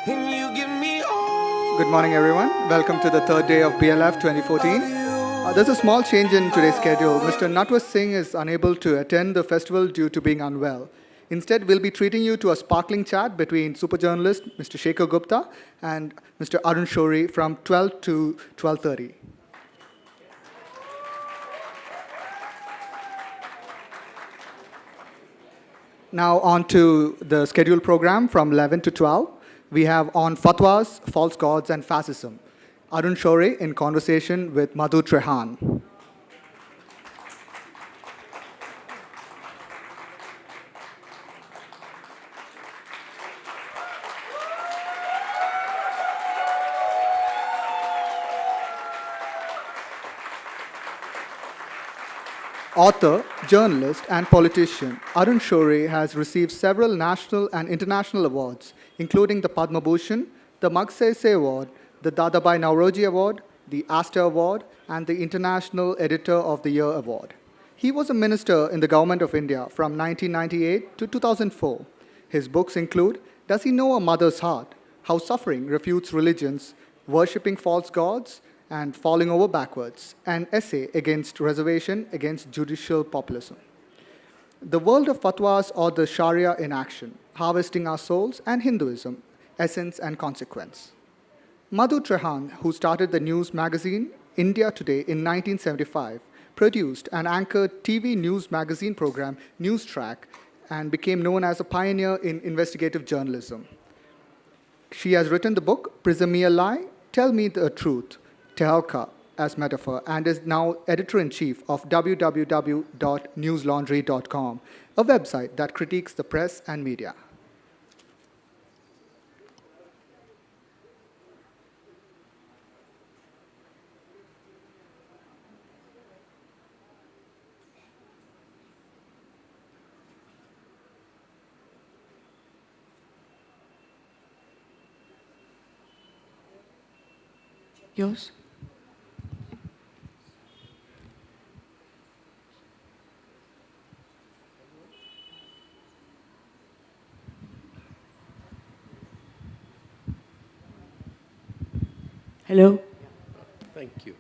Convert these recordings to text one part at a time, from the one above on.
and you give me all. Good morning, everyone. Welcome to the third day of BLF 2014. There's a small change in today's schedule. Mr. Natwas Singh is unable to attend the festival due to being unwell. Instead, we'll be treating you to a sparkling chat between super journalist Mr. Shekhar Gupta and Mr. Arun Shourie from 12 to 12:30. Now on to the scheduled program from 11 to 12. We have on Fatwas, False Gods and Fascism. Arun Shourie in conversation with Madhu Trehan. Author, journalist, and politician, Arun Shourie has received several national and international awards, including the Padma Bhushan, the Magsaysay Award, the Dadabhai Nauroji Award, the Astor Award, and the International Editor of the Year Award. He was a minister in the Government of India from 1998 to 2004. His books include Does He Know a Mother's Heart? How Suffering Refutes Religions, Worshipping False Gods, and Falling Over Backwards, an essay against reservation against judicial populism. The World of Fatwas or the Sharia in Action, Harvesting Our Souls and Hinduism, Essence and Consequence. Madhu Trehan, who started the news magazine India Today in 1975, produced and anchored TV news magazine program News Track and became known as a pioneer in investigative journalism. She has written the book Prism Me a Lie, Tell Me the Truth, Tehalka as metaphor, and is now editor-in-chief of www.newslaundry.com, a website that critiques the press and media. Yours? Hello? Thank you.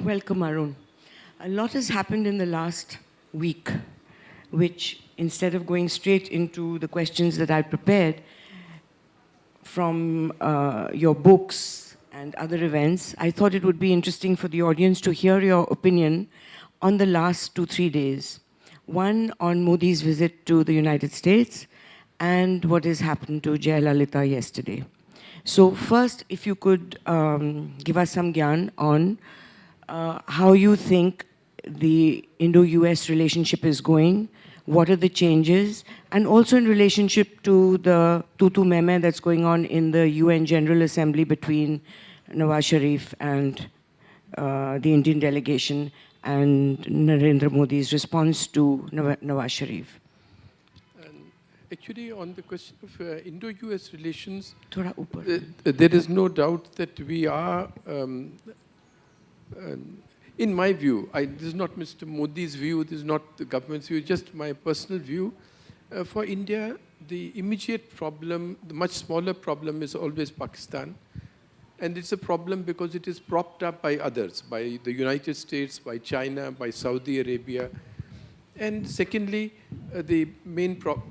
Welcome, Arun. A lot has happened in the last week, which instead of going straight into the questions that I prepared from your books and other events, I thought it would be interesting for the audience to hear your opinion on the last 2-3 days. One on Modi's visit to the United States and what has happened to Jayalalitha yesterday. So first, if you could give us some gyan on how you think the Indo-US relationship is going, what are the changes, and also in relationship to the tutu meme that's going on in the UN General Assembly between Nawaz Sharif and the Indian delegation and Narendra Modi's response to Nawaz Sharif. Actually, on the question of Indo-US relations, Thoda upar. there is no doubt that we are, in my view, this is not Mr. Modi's view, this is not the government's view, just my personal view. For India, the immediate problem, the much smaller problem is always Pakistan. And it's a problem because it is propped up by others, by the United States, by China, by Saudi Arabia. And secondly, the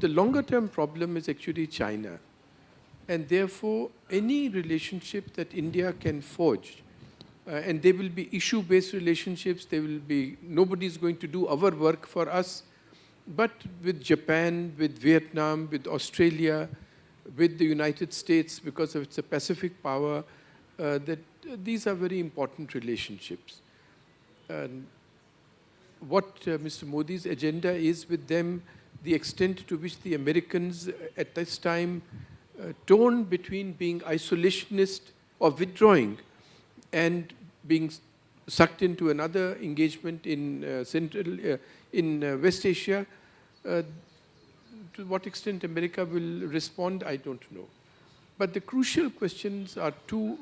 longer-term problem is actually China. And therefore, any relationship that India can forge, and they will be issue-based relationships, nobody's going to do our work for us, but with Japan, with Vietnam, with Australia, with the United States, because of it's a Pacific power, that these are very important relationships. And what Mr. Modi's agenda is with them, the extent to which the Americans at this time torn between being isolationist or withdrawing and being sucked into another engagement in West Asia. To what extent America will respond, I don't know. But the crucial questions are two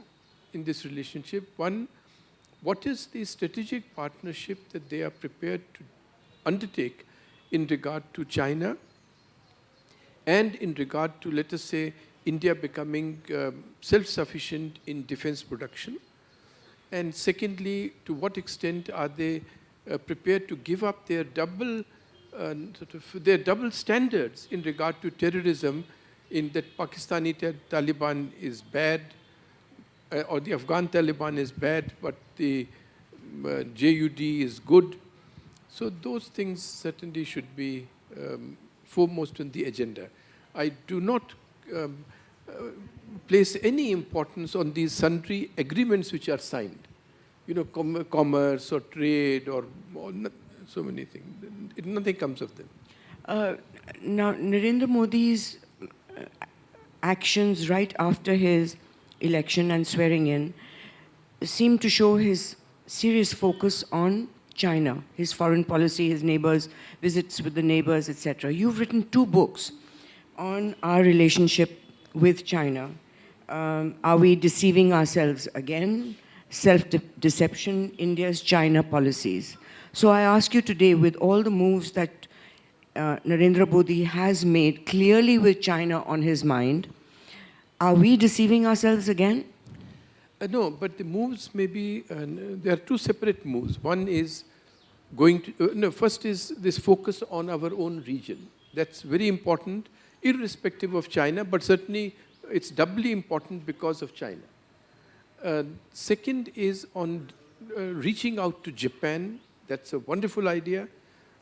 in this relationship. One, what is the strategic partnership that they are prepared to undertake in regard to China and in regard to, let us say, India becoming self-sufficient in defense production? And secondly, to what extent are they prepared to give up their double standards in regard to terrorism, in that Pakistani Taliban is bad, or the Afghan Taliban is bad, but the JUD is good. So those things certainly should be foremost on the agenda. I do not place any importance on these sundry agreements which are signed. You know, commerce or trade or so many things. Nothing comes of them. Now, Narendra Modi's actions right after his election and swearing in seem to show his serious focus on China, his foreign policy, his neighbors, visits with the neighbors, etc. You've written 2 books on our relationship with China. Are we deceiving ourselves again? Self-deception, India's China policies. So I ask you today, with all the moves that Narendra Modi has made clearly with China on his mind, are we deceiving ourselves again? No, but the moves may be, there are 2 separate moves. One is going to, first is this focus on our own region. That's very important, irrespective of China, but certainly it's doubly important because of China. Second is on reaching out to Japan. That's a wonderful idea.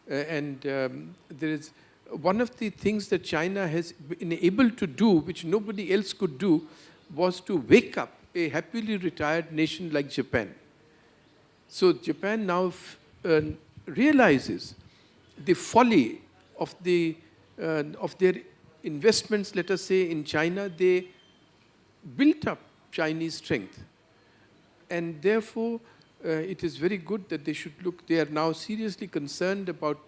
And there is one of the things that China has been able to do, which nobody else could do, was to wake up a happily retired nation like Japan. So Japan now realizes the folly of their investments, let us say, in China. They built up Chinese strength. And therefore, it is very good that they should look. They are now seriously concerned about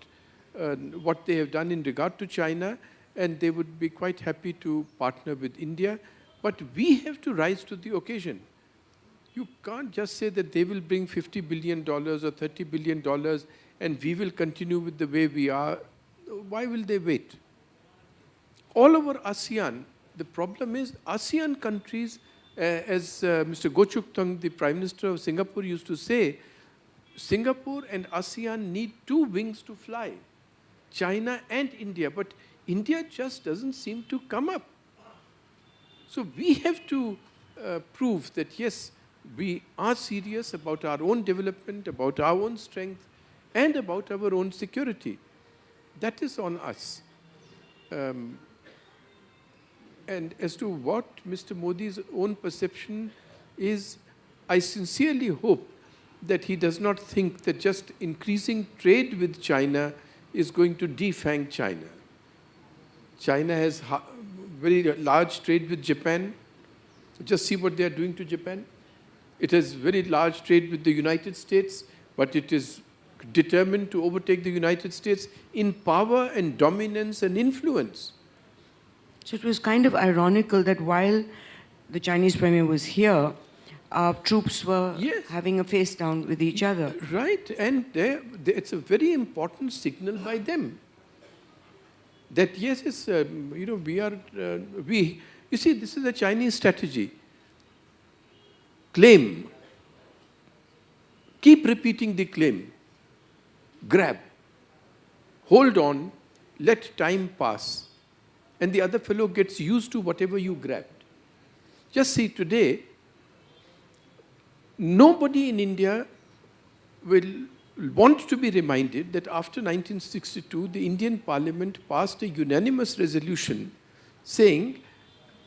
what they have done in regard to China, and they would be quite happy to partner with India. But we have to rise to the occasion. You can't just say that they will bring $50 billion or $30 billion and we will continue with the way we are. Why will they wait? All over ASEAN, the problem is ASEAN countries, as Mr. Gochuk Tong, the Prime Minister of Singapore, used to say, Singapore and ASEAN need 2 wings to fly, China and India, but India just doesn't seem to come up. So we have to prove that, yes, we are serious about our own development, about our own strength, and about our own security. That is on us. And as to what Mr. Modi's own perception is, I sincerely hope that he does not think that just increasing trade with China is going to defang China. China has very large trade with Japan. Just see what they are doing to Japan. It has very large trade with the United States, but it is determined to overtake the United States in power and dominance and influence. So it was kind of ironical that while the Chinese premier was here, our troops were having a face down with each other. Right, and it's a very important signal by them. That yes, it's, you know, you see, this is a Chinese strategy. Claim. Keep repeating the claim. Grab. Hold on. Let time pass. And the other fellow gets used to whatever you grabbed. Just see today, nobody in India will want to be reminded that after 1962, the Indian Parliament passed a unanimous resolution saying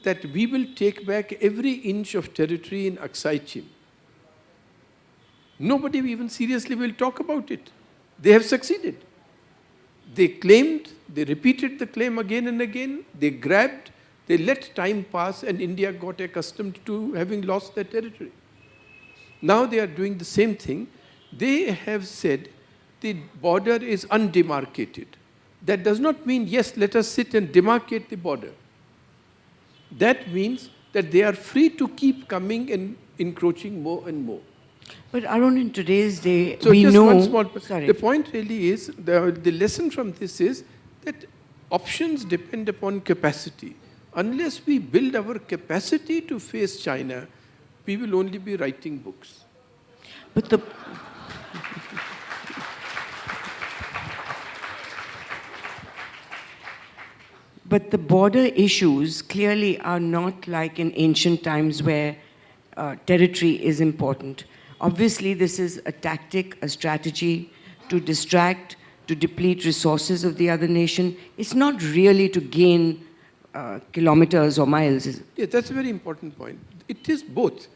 that we will take back every inch of territory in Aksai Chin. Nobody even seriously will talk about it. They have succeeded. They claimed, they repeated the claim again and again, they grabbed, they let time pass, and India got accustomed to having lost their territory. Now they are doing the same thing. They have said the border is undemarcated. That does not mean, yes, let us sit and demarcate the border. That means that they are free to keep coming and encroaching more and more. But Arun, in today's day, So we just know... one small... Sorry. The point really is, the lesson from this is that options depend upon capacity. Unless we build our capacity to face China, we will only be writing books. But the... But the border issues clearly are not like in ancient times where territory is important. Obviously, this is a tactic, a strategy to distract, to deplete resources of the other nation. It's not really to gain kilometers or miles. Yeah, that's a very important point. It is both.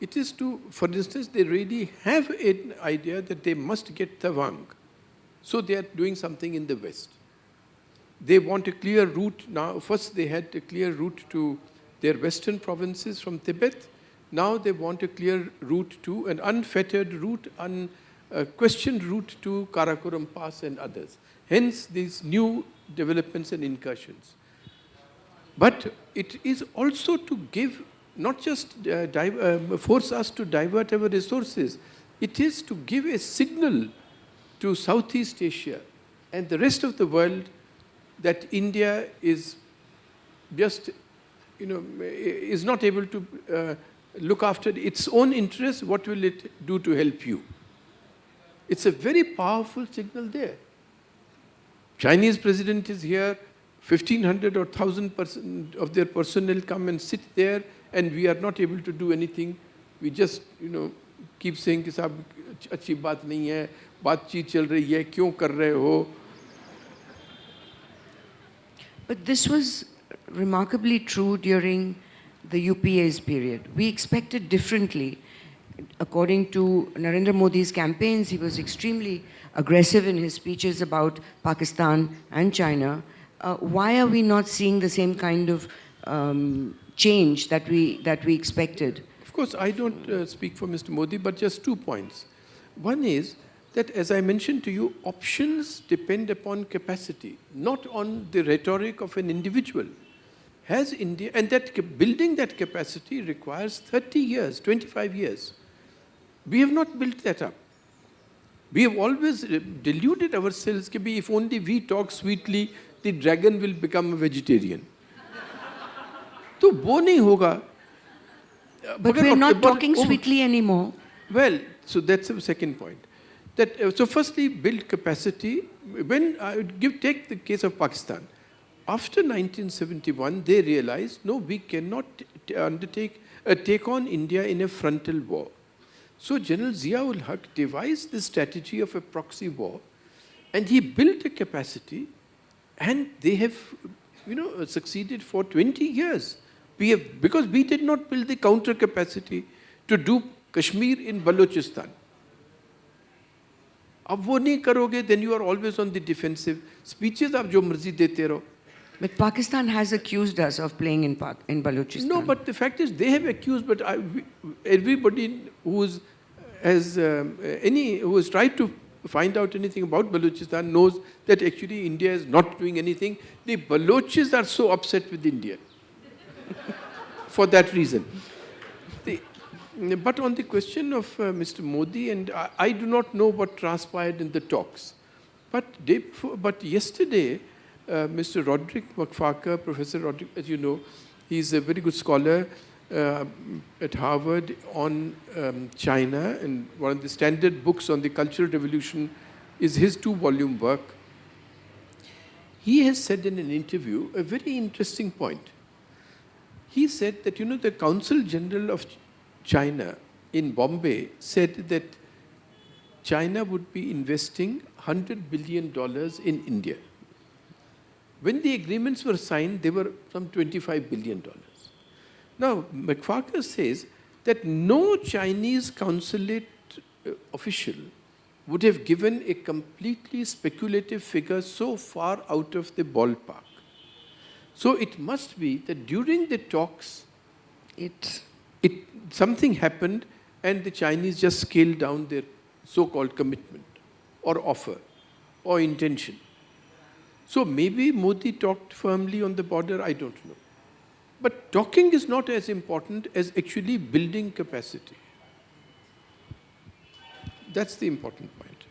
It is to, for instance, they really have an idea that they must get Tawang. So they are doing something in the West. They want a clear route now. First they had a clear route to their western provinces from Tibet. Now they want a clear route to, an unfettered route, unquestioned route to Karakoram Pass and others. Hence these new developments and incursions. But it is also to give, not just force us to divert our resources. It is to give a signal to Southeast Asia and the rest of the world that India is just, is not able to look after its own interests. What will it do to help you? It's a very powerful signal there. Chinese president is here, 1,500 or 1,000% of their personnel come and sit there, and we are not able to do anything. We just, keep saying कि साहब अच्छी बात नहीं है, बातचीत चल रही है, क्यों कर रहे हो? But this was remarkably true during the UPA's period. We expected differently. According to Narendra Modi's campaigns, he was extremely aggressive in his speeches about Pakistan and China. Why are we not seeing the same kind of change that we expected? Of course, I don't speak for Mr. Modi, but just 2 points. One is that, as I mentioned to you, options depend upon capacity, not on the rhetoric of an individual. Has India, and that building that capacity requires 30 years, 25 years. We have not built that up. We have always deluded ourselves that if only we talk sweetly, the dragon will become a vegetarian. So, wo nahi hoga. But we're not talking sweetly anymore. Well, so that's the second point. That, so firstly, build capacity. When I would take the case of Pakistan. After 1971, they realized, no, we cannot take on India in a frontal war. So General Zia-ul Haq devised the strategy of a proxy war, and he built a capacity, and they have, succeeded for 20 years. Because we did not build the counter capacity to do Kashmir in Balochistan. अब वो नहीं करोगे, then you are always on the defensive. Speeches आप जो मर्जी देते रहो. But Pakistan has accused us of playing in Balochistan. No, but the fact is they have accused, but everybody who has tried to find out anything about Balochistan knows that actually India is not doing anything. The Balochis are so upset with India for that reason. But on the question of Mr. Modi, and I do not know what transpired in the talks. But yesterday, Mr. Roderick McFarker, Professor Roderick, as you know, he's a very good scholar at Harvard on China, and one of the standard books on the Cultural Revolution is his 2-volume work. He has said in an interview a very interesting point. He said that, the Consul General of China in Bombay said that China would be investing $100 billion in India. When the agreements were signed, they were some $25 billion. Now, McFarker says that no Chinese consulate official would have given a completely speculative figure so far out of the ballpark. So it must be that during the talks, something happened and the Chinese just scaled down their so-called commitment or offer or intention. So maybe Modi talked firmly on the border, I don't know. But talking is not as important as actually building capacity. that's the important point.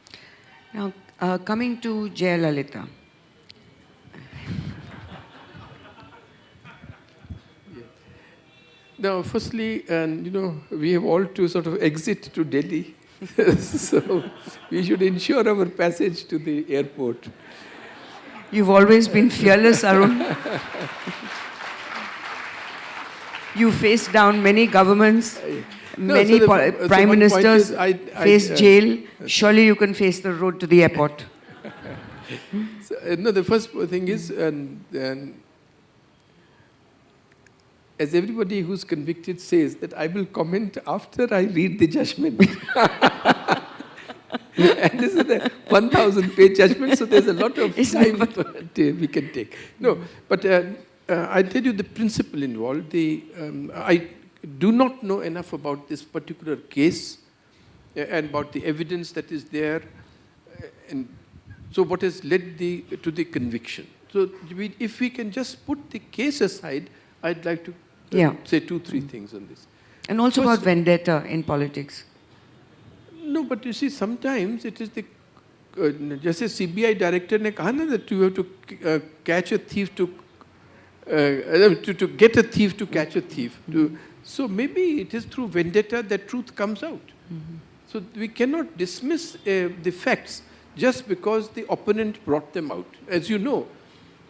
Now, coming to Jayalalitha. Now, firstly, and we have all to sort of exit to Delhi, so we should ensure our passage to the airport. You've always been fearless, Arun. You faced down many governments, many prime ministers, faced jail. Surely you can face the road to the airport. No, the first thing is, as everybody who's convicted says, that I will comment after I read the judgment. And this is a 1,000-page judgment, so there's a lot of time we can take. No, but I'll tell you the principle involved. I do not know enough about this particular case and about the evidence that is there, and so what has led to the conviction. So if we can just put the case aside, I'd like to say 2-3 things on this. And also about vendetta in politics. No, but you see, sometimes it is the just as CBI director ne kaha na that you have to catch a thief to get a thief to catch a thief. So maybe it is through vendetta that truth comes out. Mm-hmm. So we cannot dismiss the facts just because the opponent brought them out. As you know,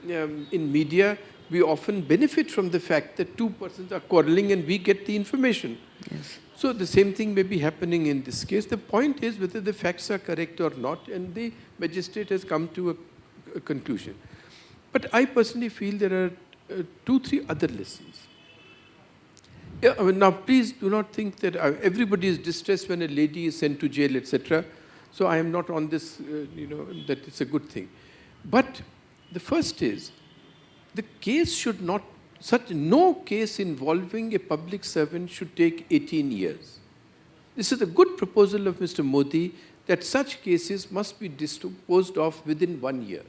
in media, we often benefit from the fact that two persons are quarreling and we get the information. Yes. So the same thing may be happening in this case. The point is whether the facts are correct or not, and the magistrate has come to a conclusion. But I personally feel there are 2-3 other lessons. Yeah, now, please do not think that everybody is distressed when a lady is sent to jail, etc. So I am not on this, that it's a good thing. But the first is, the case should not, no case involving a public servant should take 18 years. This is a good proposal of Mr. Modi that such cases must be disposed of within 1 year.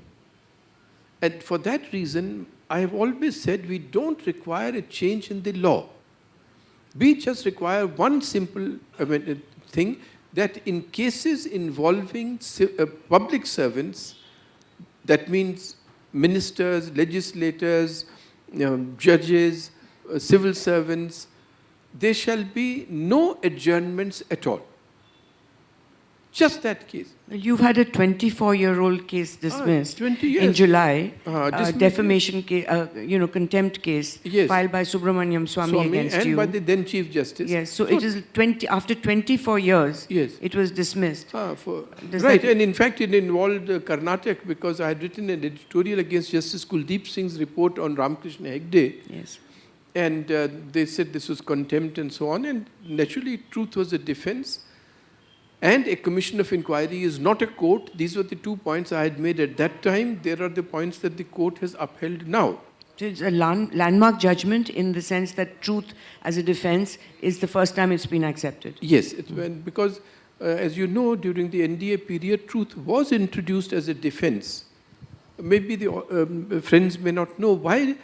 And for that reason, I have always said we don't require a change in the law. We just require one simple thing, that in cases involving public servants, that means ministers, legislators, judges, civil servants, there shall be no adjournments at all. Just that case. You've had a 24-year-old case dismissed 20 years. in July, defamation case, contempt case filed by Subramaniam Swamy against and you. by the then Chief Justice. Yes, so it is after 24 years, it was dismissed. Right, and in fact it involved Karnataka, because I had written an editorial against Justice Kuldeep Singh's report on Ramakrishna Hegde. Yes. And they said this was contempt and so on, and naturally truth was a defense. And a commission of inquiry is not a court. These were the 2 points I had made at that time. There are the points that the court has upheld now. So it's a landmark judgment in the sense that truth as a defense is the first time it's been accepted. Yes, because as you know, during the NDA period, truth was introduced as a defense. Maybe the friends may not know why.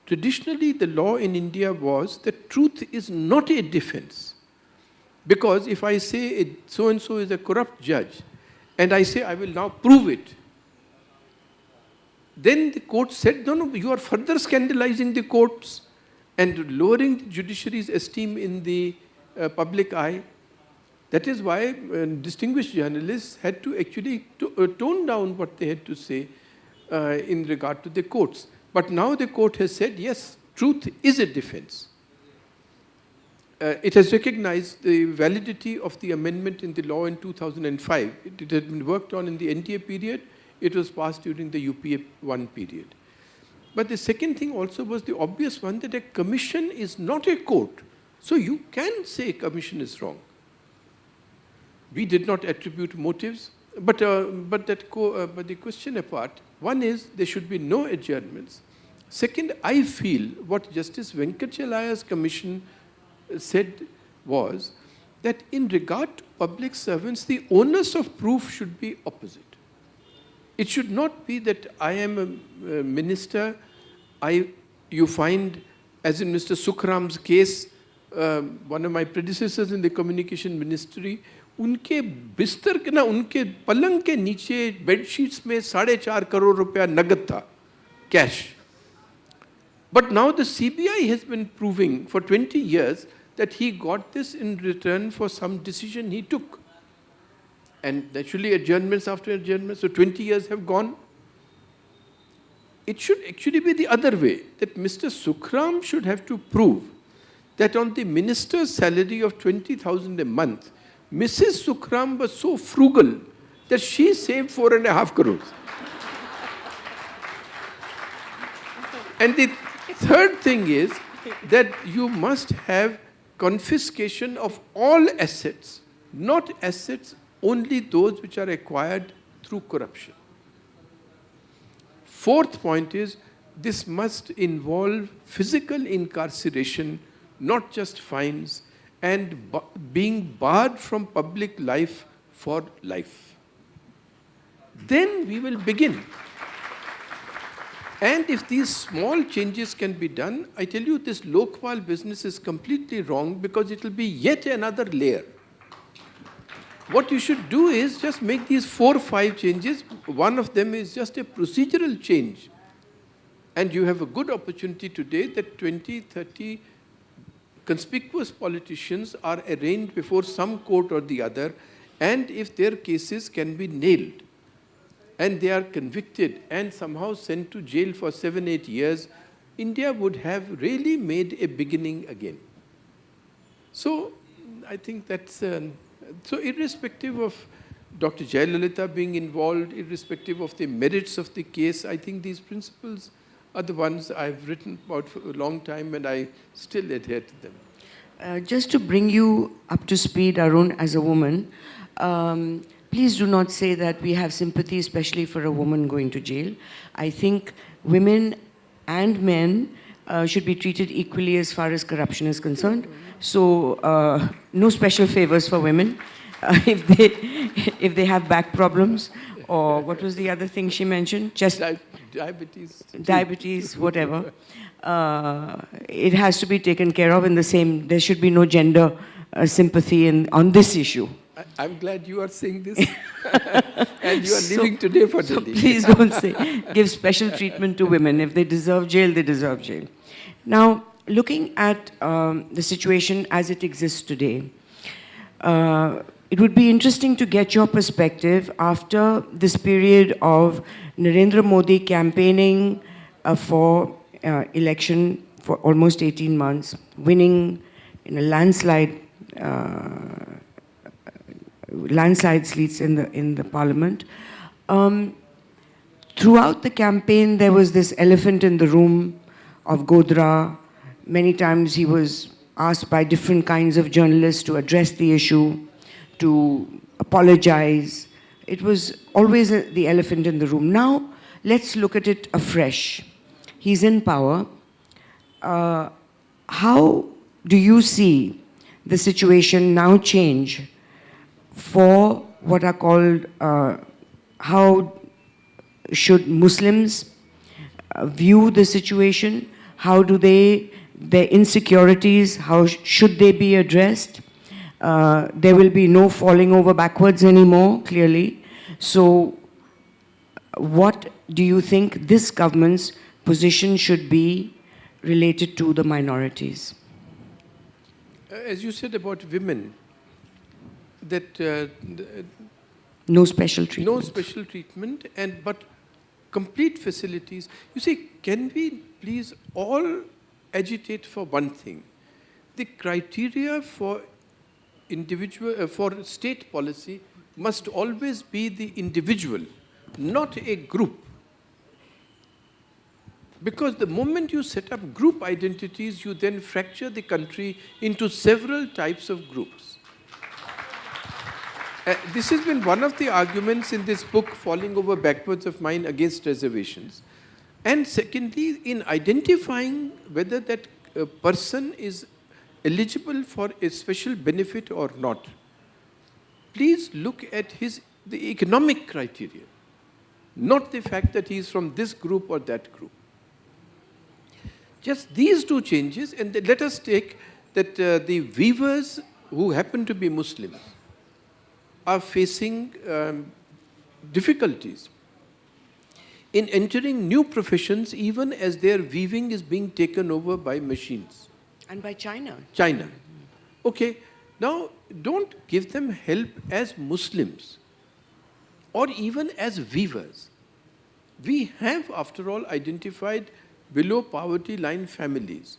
Traditionally, the law in India was that truth is not a defense. Because if I say so-and-so is a corrupt judge, and I say I will now prove it, then the court said, no, you are further scandalizing the courts and lowering the judiciary's esteem in the public eye. That is why distinguished journalists had to actually tone down what they had to say in regard to the courts. But now the court has said, yes, truth is a defense. It has recognized the validity of the amendment in the law in 2005. It had been worked on in the NDA period. It was passed during the UPA 1 period. But the second thing also was the obvious one, that a commission is not a court. So you can say a commission is wrong. We did not attribute motives. But the question apart, one is there should be no adjournments. Second, I feel what Justice Venkatachalaya's commission said was that in regard to public servants, the onus of proof should be opposite. It should not be that I am a minister, you find, as in Mr. Sukhram's case, one of my predecessors in the communication ministry, उनके बिस्तर के ना उनके पलंग के नीचे bedsheets में 4.5 करोड़ रुपया नगद था, cash. But now the CBI has been proving for 20 years that he got this in return for some decision he took. And naturally adjournments after adjournments, so 20 years have gone. It should actually be the other way, that Mr. Sukhram should have to prove that on the minister's salary of 20,000 a month, Mrs. Sukhram was so frugal that she saved 4.5 crores. And the third thing is that you must have confiscation of all assets, not assets only those which are acquired through corruption. Fourth point is, this must involve physical incarceration, not just fines, and being barred from public life for life. Then we will begin. And if these small changes can be done, I tell you, this Lokpal business is completely wrong, because it will be yet another layer. What you should do is just make these 4 or 5 changes. One of them is just a procedural change. And you have a good opportunity today that 20, 30 conspicuous politicians are arraigned before some court or the other, and if their cases can be nailed, and they are convicted and somehow sent to jail for 7, 8 years, India would have really made a beginning again. So I think that's, so irrespective of Dr. Jayalalitha being involved, irrespective of the merits of the case, I think these principles are the ones I've written about for a long time, and I still adhere to them. Just to bring you up to speed, Arun, as a woman, please do not say that we have sympathy, especially for a woman going to jail. I think women and men should be treated equally as far as corruption is concerned. So no special favors for women if they have back problems, or what was the other thing she mentioned? Just diabetes, whatever. It has to be taken care of in the same. There should be no gender sympathy on this issue. I'm glad you are saying this, and you are leaving today for Delhi. So please don't say, give special treatment to women. If they deserve jail, they deserve jail. Now, looking at the situation as it exists today, it would be interesting to get your perspective after this period of Narendra Modi campaigning for election for almost 18 months, winning in a landslide seats in the parliament. Throughout the campaign, there was this elephant in the room of Godra. Many times he was asked by different kinds of journalists to address the issue, to apologize. It was always the elephant in the room. Now, let's look at it afresh. He's in power. How do you see the situation now change for what are called, how should Muslims view the situation? How do their insecurities, how should they be addressed? There will be no falling over backwards anymore, clearly. So what do you think this government's position should be related to the minorities? As you said about women, that no special treatment. No special treatment, but complete facilities. You see, can we please all agitate for one thing? The criteria for for state policy must always be the individual, not a group. Because the moment you set up group identities, you then fracture the country into several types of groups. This has been one of the arguments in this book, Falling Over Backwards, of mine against reservations. And secondly, in identifying whether that person is eligible for a special benefit or not, please look at the economic criteria, not the fact that he is from this group or that group. Just these two changes, and let us take that the weavers who happen to be Muslims, are facing difficulties in entering new professions, even as their weaving is being taken over by machines. And by China. China. Okay, now don't give them help as Muslims or even as weavers. We have, after all, identified below poverty line families.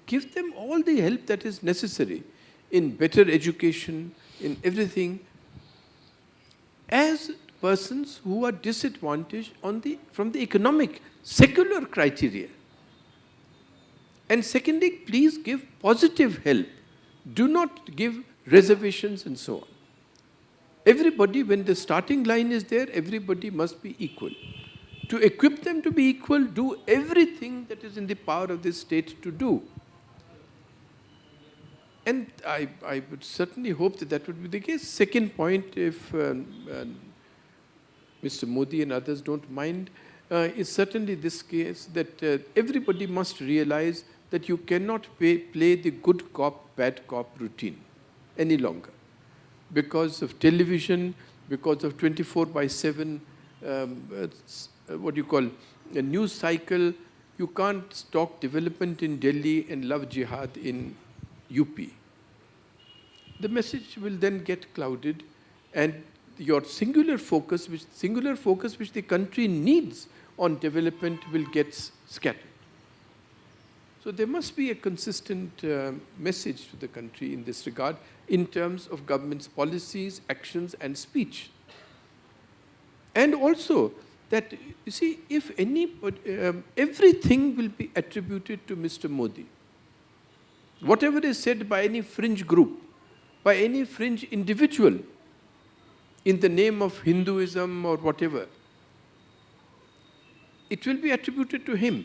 Give them all the help that is necessary in better education, in everything, as persons who are disadvantaged from the economic, secular criteria. And secondly, please give positive help. Do not give reservations and so on. Everybody, when the starting line is there, everybody must be equal. To equip them to be equal, do everything that is in the power of this state to do. And I would certainly hope that that would be the case. Second point, if Mr. Modi and others don't mind, is certainly this case that everybody must realize that you cannot play the good cop, bad cop routine any longer. Because of television, because of 24/7, what you call a news cycle, you can't talk development in Delhi and love jihad in UP. The message will then get clouded, and your singular focus which the country needs on development will get scattered. So there must be a consistent message to the country in this regard in terms of government's policies, actions and speech. And also that, you see, if everything will be attributed to Mr. Modi. Whatever is said by any fringe group, by any fringe individual in the name of Hinduism or whatever, it will be attributed to him.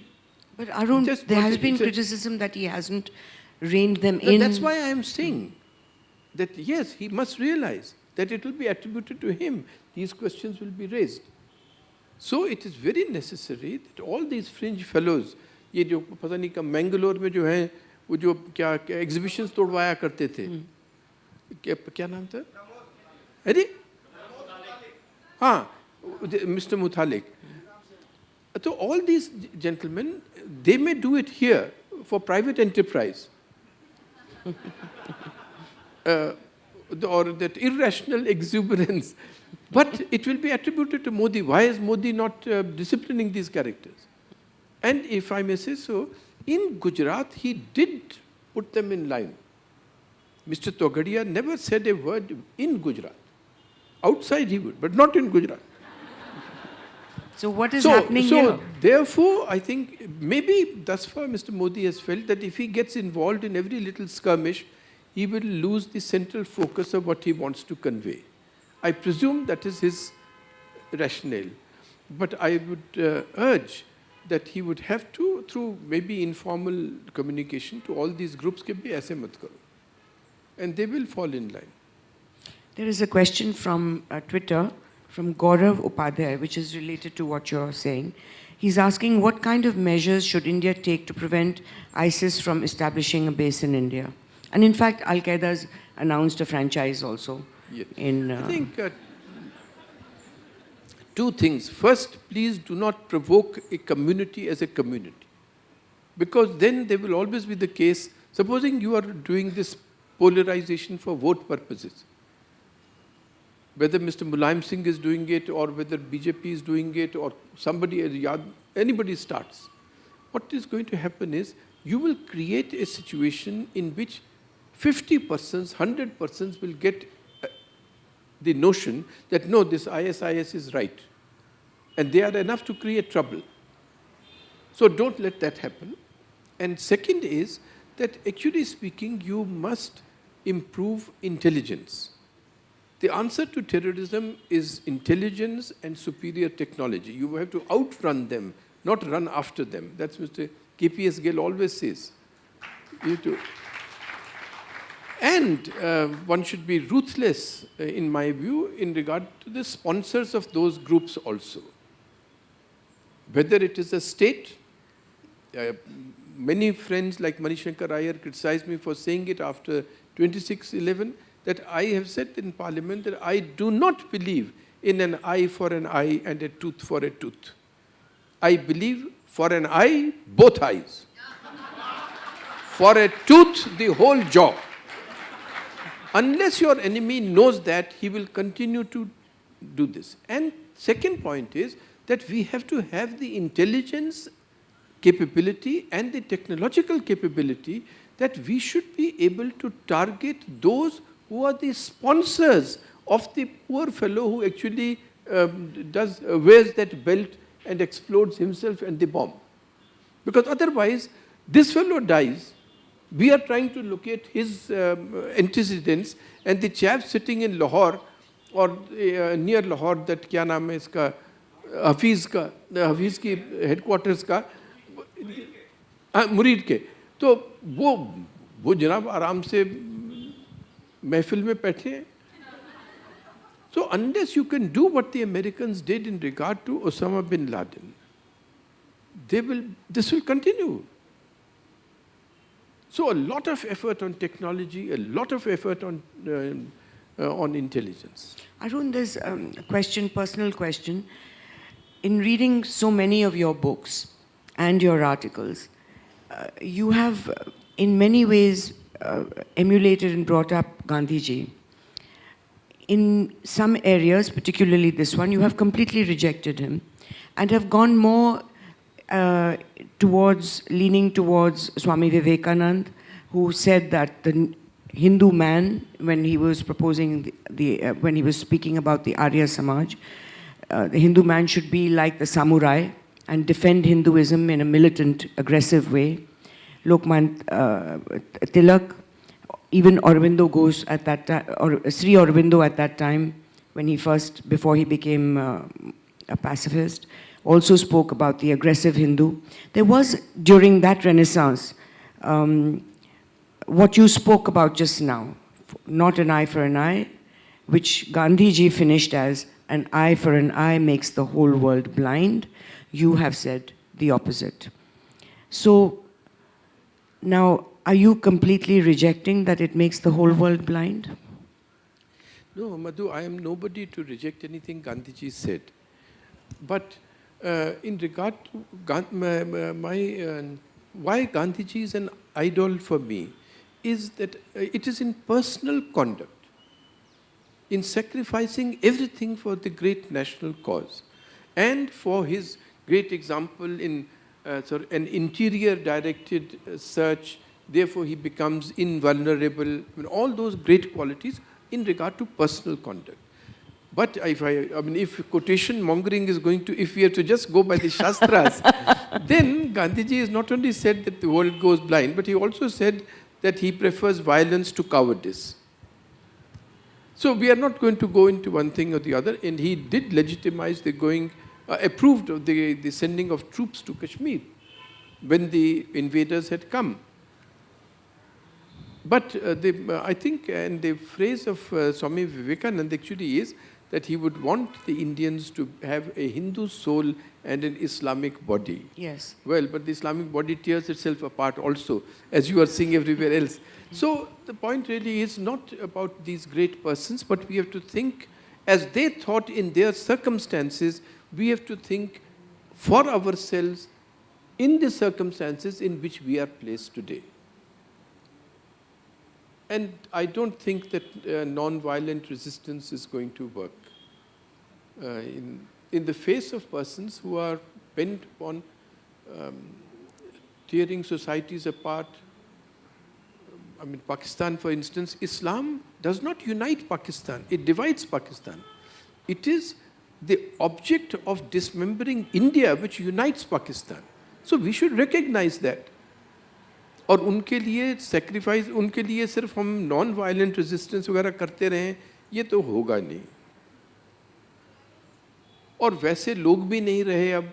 But Arun, there has been criticism that he hasn't reined them in. That's why I am saying that yes, he must realize that it will be attributed to him. These questions will be raised. So it is very necessary that all these fringe fellows, ये जो पता नहीं कब मैंगलोर में जो है, वो जो क्या exhibitions तोड़वाया करते थे, क्या नाम था? अरे हाँ, Mr. Muthalik. So all these gentlemen, they may do it here for private enterprise. Or that irrational exuberance. But it will be attributed to Modi. Why is Modi not disciplining these characters? And if I may say so, in Gujarat, he did put them in line. Mr. Togadia never said a word in Gujarat. Outside he would, but not in Gujarat. So what is happening here? So therefore, I think maybe thus far Mr. Modi has felt that if he gets involved in every little skirmish, he will lose the central focus of what he wants to convey. I presume that is his rationale. But I would urge that he would have to, through maybe informal communication to all these groups, ke bhi aise mat karo. And they will fall in line. There is a question from Twitter, from Gaurav Upadhyay, which is related to what you're saying. He's asking, what kind of measures should India take to prevent ISIS from establishing a base in India? And in fact, Al-Qaeda's announced a franchise also. Yes. I think two things. First, please do not provoke a community as a community. Because then there will always be the case, supposing you are doing this polarization for vote purposes. Whether Mr. Mulayam Singh is doing it or whether BJP is doing it or somebody, anybody starts. What is going to happen is you will create a situation in which 50 persons, 100 persons will get the notion that no, this ISIS is right. And they are enough to create trouble. So don't let that happen. And second is that actually speaking, you must improve intelligence. The answer to terrorism is intelligence and superior technology. You have to outrun them, not run after them. That's Mr. KPS Gill always says. You have to. And one should be ruthless, in my view, in regard to the sponsors of those groups also. Whether it is a state, many friends like Manishankar Iyer criticized me for saying it after 26/11. that I have said in Parliament that I do not believe in an eye for an eye and a tooth for a tooth. I believe for an eye, both eyes. For a tooth, the whole jaw. Unless your enemy knows that, he will continue to do this. And second point is that we have to have the intelligence capability and the technological capability that we should be able to target those who are the sponsors of the poor fellow who actually wears that belt and explodes himself and the bomb. Because otherwise, this fellow dies. We are trying to locate his antecedents, and the chap sitting in Lahore or near Lahore, that kya naam hai iska, Hafiz ki headquarters ka, मुरीद के, तो वो जनाब आराम से महफिल में बैठे हैं. So unless you can do what the Americans did in regard to Osama bin Laden, this will continue. So a lot of effort on technology, a lot of effort on intelligence. Arun, there's a question, personal question. In reading so many of your books and your articles, you have in many ways emulated and brought up Gandhiji. In some areas, particularly this one, you have completely rejected him and have gone more leaning towards Swami Vivekananda, who said that the Hindu man, when he was proposing when he was speaking about the Arya Samaj, the Hindu man should be like the samurai and defend Hinduism in a militant, aggressive way. Lokman Tilak, even Aurobindo Ghosh at that time, or Sri Aurobindo at that time, before he became a pacifist, also spoke about the aggressive Hindu. There was, during that Renaissance, what you spoke about just now, not an eye for an eye, which Gandhiji finished as an eye for an eye makes the whole world blind. You have said the opposite. So now, are you completely rejecting that it makes the whole world blind? No, Madhu, I am nobody to reject anything Gandhiji said. But in regard to why Gandhiji is an idol for me is that it is in personal conduct, in sacrificing everything for the great national cause, and for his great example in an interior-directed search. Therefore, he becomes invulnerable. All those great qualities in regard to personal conduct. But if quotation mongering is going to, if we have to just go by the Shastras, then Gandhiji has not only said that the world goes blind, but he also said that he prefers violence to cowardice. So we are not going to go into one thing or the other, and he did legitimize the approved of the sending of troops to Kashmir when the invaders had come. But I think, and the phrase of Swami Vivekananda actually is that he would want the Indians to have a Hindu soul and an Islamic body. Yes. Well, but the Islamic body tears itself apart also, as you are seeing everywhere else. So the point really is not about these great persons, but we have to think as they thought in their circumstances. We have to think for ourselves in the circumstances in which we are placed today. And I don't think that non-violent resistance is going to work in the face of persons who are bent upon tearing societies apart. Pakistan, for instance, Islam does not unite Pakistan. It divides Pakistan. It is the object of dismembering India which unites Pakistan. So we should recognize that. और उनके लिए sacrifice, उनके लिए सिर्फ हम non-violent resistance वगैरह करते रहें, ये तो होगा नहीं. और वैसे लोग भी नहीं रहे अब,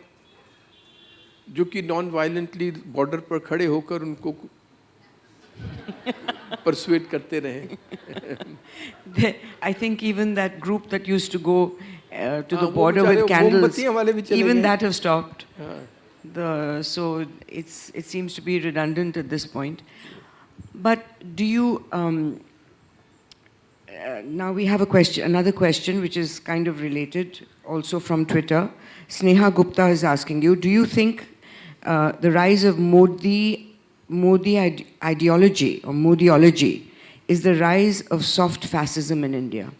जो कि non-violently border पर खड़े होकर उनको persuade करते रहें. I think even that group that used to go to the border with candles, even that have stopped. So it seems to be redundant at this point. But do you, Now we have a question, another question which is kind of related, also from Twitter. Sneha Gupta is asking you, do you think the rise of Modi ideology or Modiology is the rise of soft fascism in India?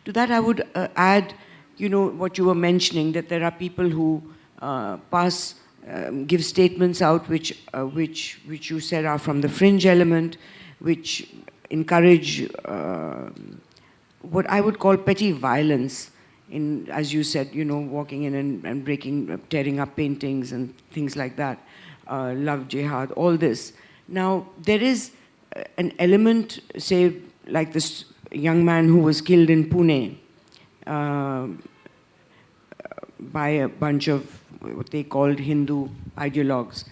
To that I would add, you know, what you were mentioning, that there are people who give statements out which you said are from the fringe element, which encourage what I would call petty violence, in, as you said, you know, walking in and breaking, tearing up paintings and things like that, love jihad, all this. Now, there is an element, say, like this young man who was killed in Pune by a bunch of what they called Hindu ideologues.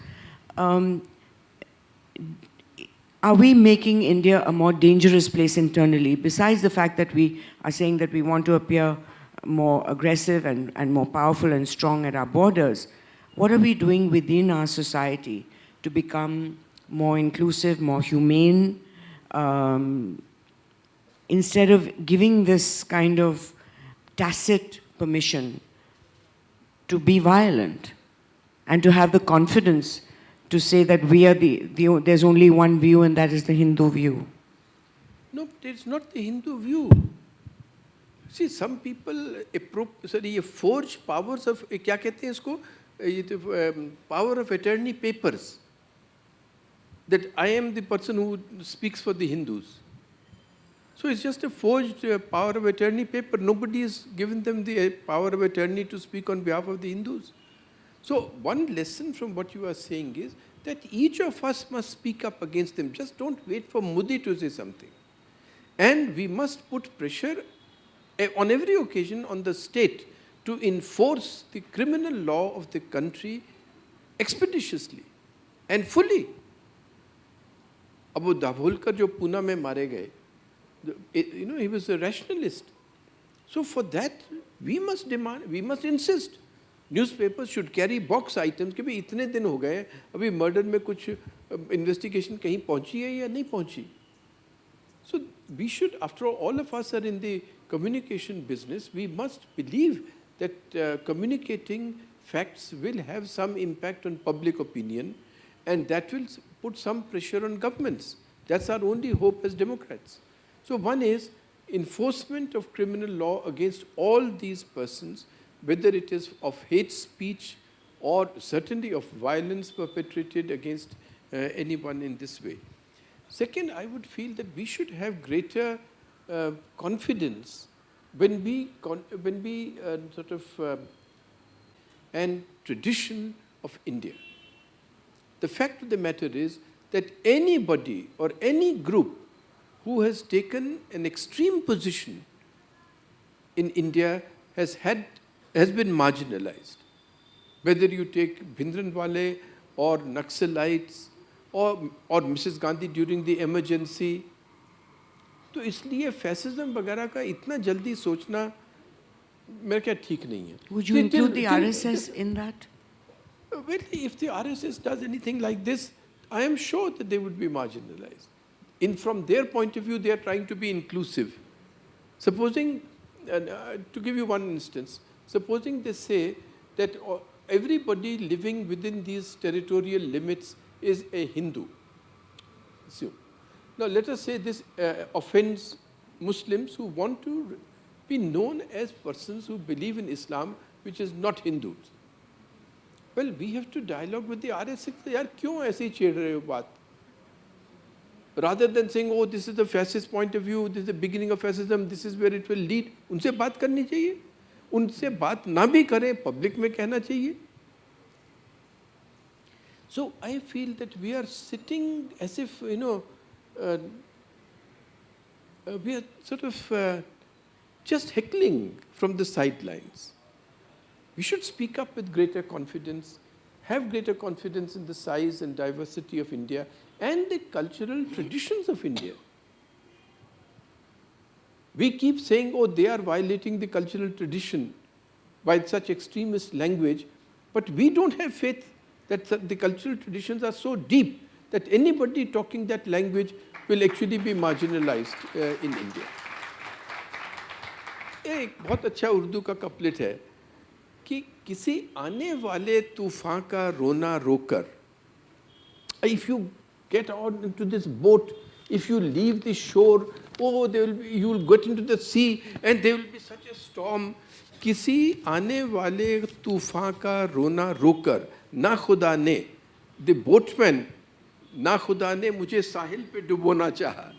Are we making India a more dangerous place internally, besides the fact that we are saying that we want to appear more aggressive and more powerful and strong at our borders? What are we doing within our society to become more inclusive, more humane, instead of giving this kind of tacit permission to be violent and to have the confidence to say that we are there's only one view and that is the Hindu view? No, it's not the Hindu view. See, some people forge powers of, क्या कहते हैं इसको, power of attorney papers, that I am the person who speaks for the Hindus. So it's just a forged power of attorney paper. Nobody has given them the power of attorney to speak on behalf of the Hindus. So one lesson from what you are saying is that each of us must speak up against them. Just don't wait for Modi to say something. And we must put pressure on every occasion on the state to enforce the criminal law of the country expeditiously and fully. Abu Dabholkar, jo Pune mein mare gaye, you know, he was a rationalist. So for that, we must demand, we must insist. Newspapers should carry box items कि भाई इतने दिन हो गए अभी murder में कुछ investigation कहीं पहुंची है या नहीं पहुंची. So we should, after all of us are in the communication business, we must believe that communicating facts will have some impact on public opinion, and that will put some pressure on governments. That's our only hope as Democrats. So one is enforcement of criminal law against all these persons, whether it is of hate speech or certainly of violence perpetrated against anyone in this way. Second, I would feel that we should have greater confidence when we and tradition of India. The fact of the matter is that anybody or any group who has taken an extreme position in India has been marginalized. Whether you take Bhindranwale or Naxalites or Mrs. Gandhi during the emergency, तो इसलिए fascism वगैरह का इतना जल्दी सोचना मेरे क्या ठीक नहीं है. Would you include the RSS in that? Well, if the RSS does anything like this, I am sure that they would be marginalized. From their point of view, they are trying to be inclusive. Supposing, to give you one instance, supposing they say that everybody living within these territorial limits is a Hindu. So, now let us say this offends Muslims who want to be known as persons who believe in Islam, which is not Hindus. Well, we have to dialogue with the RSS. यार क्यों ऐसे ही छेड़ रहे हो बात? Rather than saying, oh, this is the fascist point of view, this is the beginning of fascism, this is where it will lead. उनसे बात करनी चाहिए. उनसे बात ना भी करें, public में कहना चाहिए. So I feel that we are sitting as if, you know, we are sort of just heckling from the sidelines. We should speak up with greater confidence, have greater confidence in the size and diversity of India and the cultural traditions of India. We keep saying, oh, they are violating the cultural tradition by such extremist language, but we don't have faith that the cultural traditions are so deep that anybody talking that language will actually be marginalized in India. एक बहुत अच्छा उर्दू का couplet है कि किसी आने वाले तूफान का रोना रोकर, if you get out into this boat, if you leave the shore, oh, you will get into the sea and there will be such a storm. किसी आने वाले तूफान का रोना रोकर ना खुदा ने, the boatman, ना खुदा ने मुझे साहिल पे डुबोना चाहा.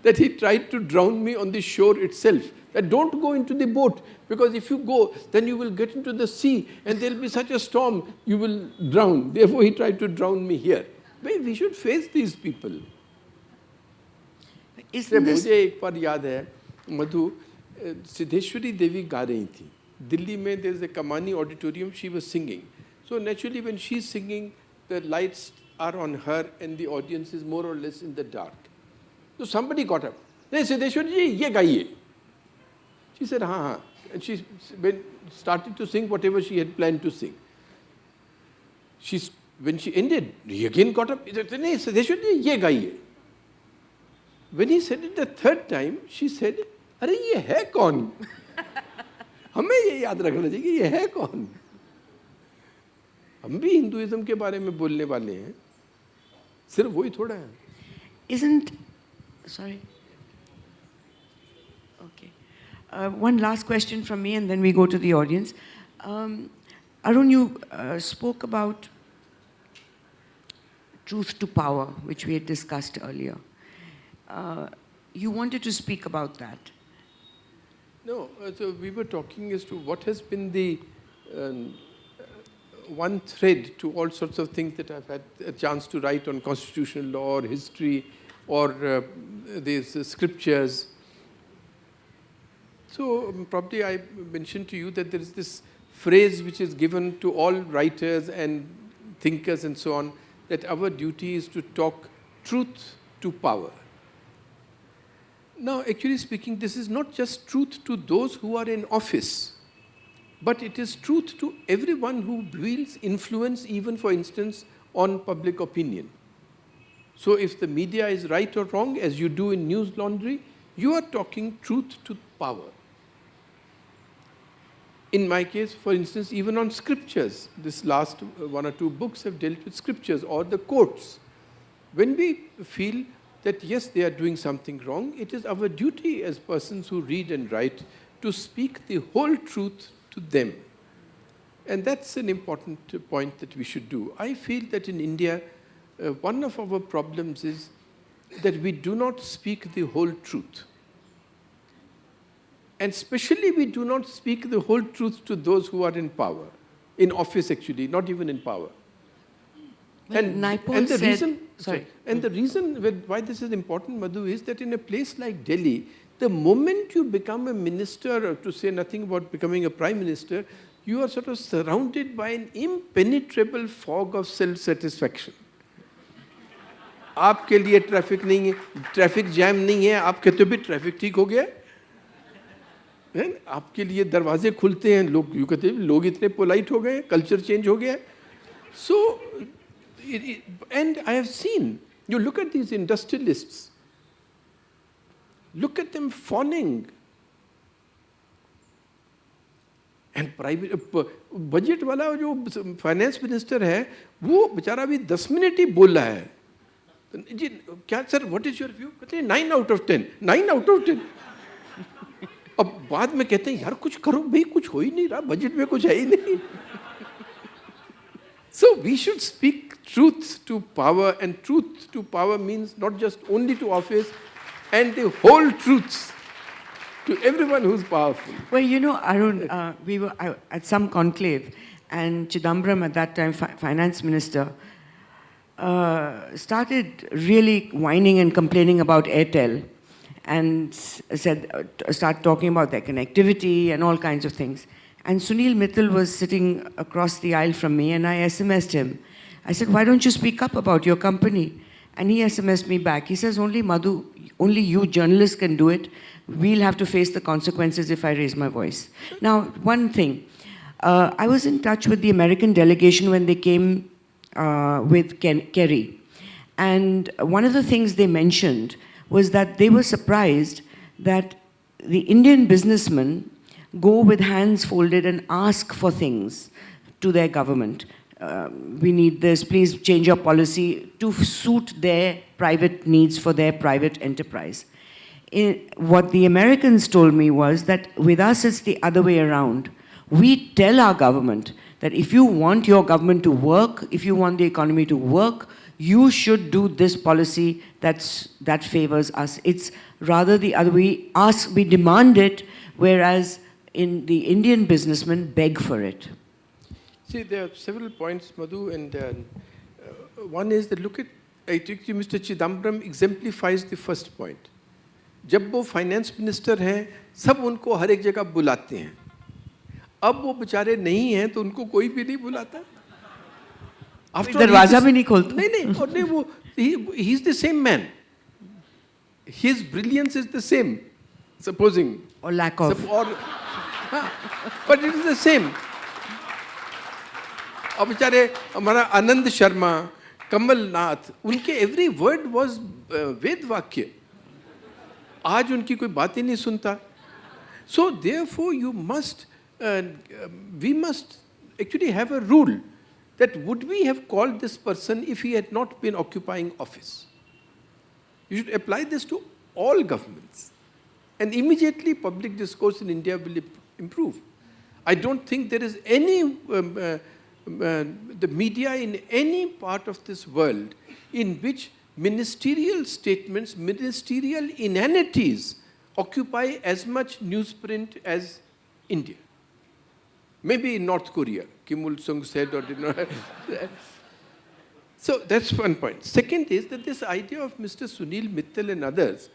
That he tried to drown me on the shore itself. That don't go into the boat, because if you go, then you will get into the sea and there will be such a storm, you will drown. Therefore, he tried to drown me here. But we should face these people. मुझे एक बार याद है, मधु, सिद्धेश्वरी देवी गा रही थी. दिल्ली में there is a Kamani auditorium, she was singing. So naturally when she's singing, the lights are on her and the audience is more or less in the dark. So somebody got up. They said, Siddheshwari ji, ye gaiye. She said, हाँ. And she started to sing whatever she had planned to sing. When she ended, he again got up. He said, नहीं, Siddheshwari ji, ye gaiye. When he said it the third time, she said, अरे ये है कौन? हमें ये याद रखना चाहिए कि ये है कौन? हम भी हिंदुइज्म के बारे में बोलने वाले हैं, सिर्फ वही थोड़ा है. Sorry. Okay. One last question from me and then we go to the audience. Arun, you spoke about truth to power, which we had discussed earlier. You wanted to speak about that. No, so we were talking as to what has been the one thread to all sorts of things that I've had a chance to write on constitutional law or history or these scriptures. So probably I mentioned to you that there is this phrase which is given to all writers and thinkers and so on, that our duty is to talk truth to power. Now, actually speaking, this is not just truth to those who are in office, but it is truth to everyone who wields influence, even for instance, on public opinion. So if the media is right or wrong, as you do in news laundry, you are talking truth to power. In my case, for instance, even on scriptures, this last one or two books have dealt with scriptures or the courts. When we feel that yes, they are doing something wrong, it is our duty as persons who read and write to speak the whole truth to them. And that's an important point that we should do. I feel that in India, one of our problems is that we do not speak the whole truth. And especially we do not speak the whole truth to those who are in power, in office actually, not even in power. And the reason why this is important, Madhu, is that in a place like Delhi, the moment you become a minister, or to say nothing about becoming a prime minister, you are sort of surrounded by an impenetrable fog of self-satisfaction. आपके लिए traffic नहीं है, traffic jam नहीं है, आप कहते हो भी ट्रैफिक ठीक हो गया है, आपके लिए दरवाजे खुलते हैं, लोग यूँ कहते हैं लोग इतने पोलाइट हो गए, कल्चर चेंज हो गया. So, and I have seen, you look at these industrialists, look at them fawning. And private budget वाला जो finance minister है, वो बेचारा भी 10 मिनट ही बोल रहा है. जी क्या sir, what is your view? कहते हैं 9 out of 10, 9 out of 10. अब बाद में कहते हैं यार कुछ करो भाई, कुछ हो ही नहीं रहा, बजट में कुछ है ही नहीं. So we should speak truth to power, and truth to power means not just only to office, and the whole truths to everyone who's powerful. Well, you know, Arun, we were at some conclave, and Chidambaram, at that time finance minister, started really whining and complaining about Airtel, and started talking about their connectivity and all kinds of things. And Sunil Mittal was sitting across the aisle from me, and I SMS'd him. I said, why don't you speak up about your company? And he SMS'd me back. He says, only Madhu, only you journalists can do it. We'll have to face the consequences if I raise my voice. Now, one thing. I was in touch with the American delegation when they came with Kerry. And one of the things they mentioned was that they were surprised that the Indian businessmen go with hands folded and ask for things to their government. We need this, please change your policy to suit their private needs for their private enterprise. What the Americans told me was that with us it's the other way around. We tell our government that if you want your government to work, if you want the economy to work, you should do this policy that favors us. It's rather the other way. We demand it, whereas in the Indian businessmen beg for it. See, there are several points, Madhu, and one is that look at, I think Mr. Chidambaram exemplifies the first point. जब वो finance minister हैं, सब उनको हर एक जगह बुलाते हैं. अब वो बेचारे नहीं हैं, तो उनको कोई भी नहीं बुलाता. दरवाजा भी नहीं खोलता. नहीं, और नहीं वो, he is the same man. His brilliance is the same, supposing. Or lack of. But it is the same. अब बेचारे हमारा आनंद शर्मा, कमलनाथ, उनके every word was वेद वाक्य. आज उनकी कोई बात ही नहीं सुनता. So therefore we must actually have a rule that would we have called this person if he had not been occupying office. You should apply this to all governments. And immediately public discourse in India will improve. I don't think there is any the media in any part of this world in which ministerial statements, ministerial inanities occupy as much newsprint as India. Maybe in North Korea, Kim Il-sung said or did not. So that's one point. Second is that this idea of Mr. Sunil Mittal and others,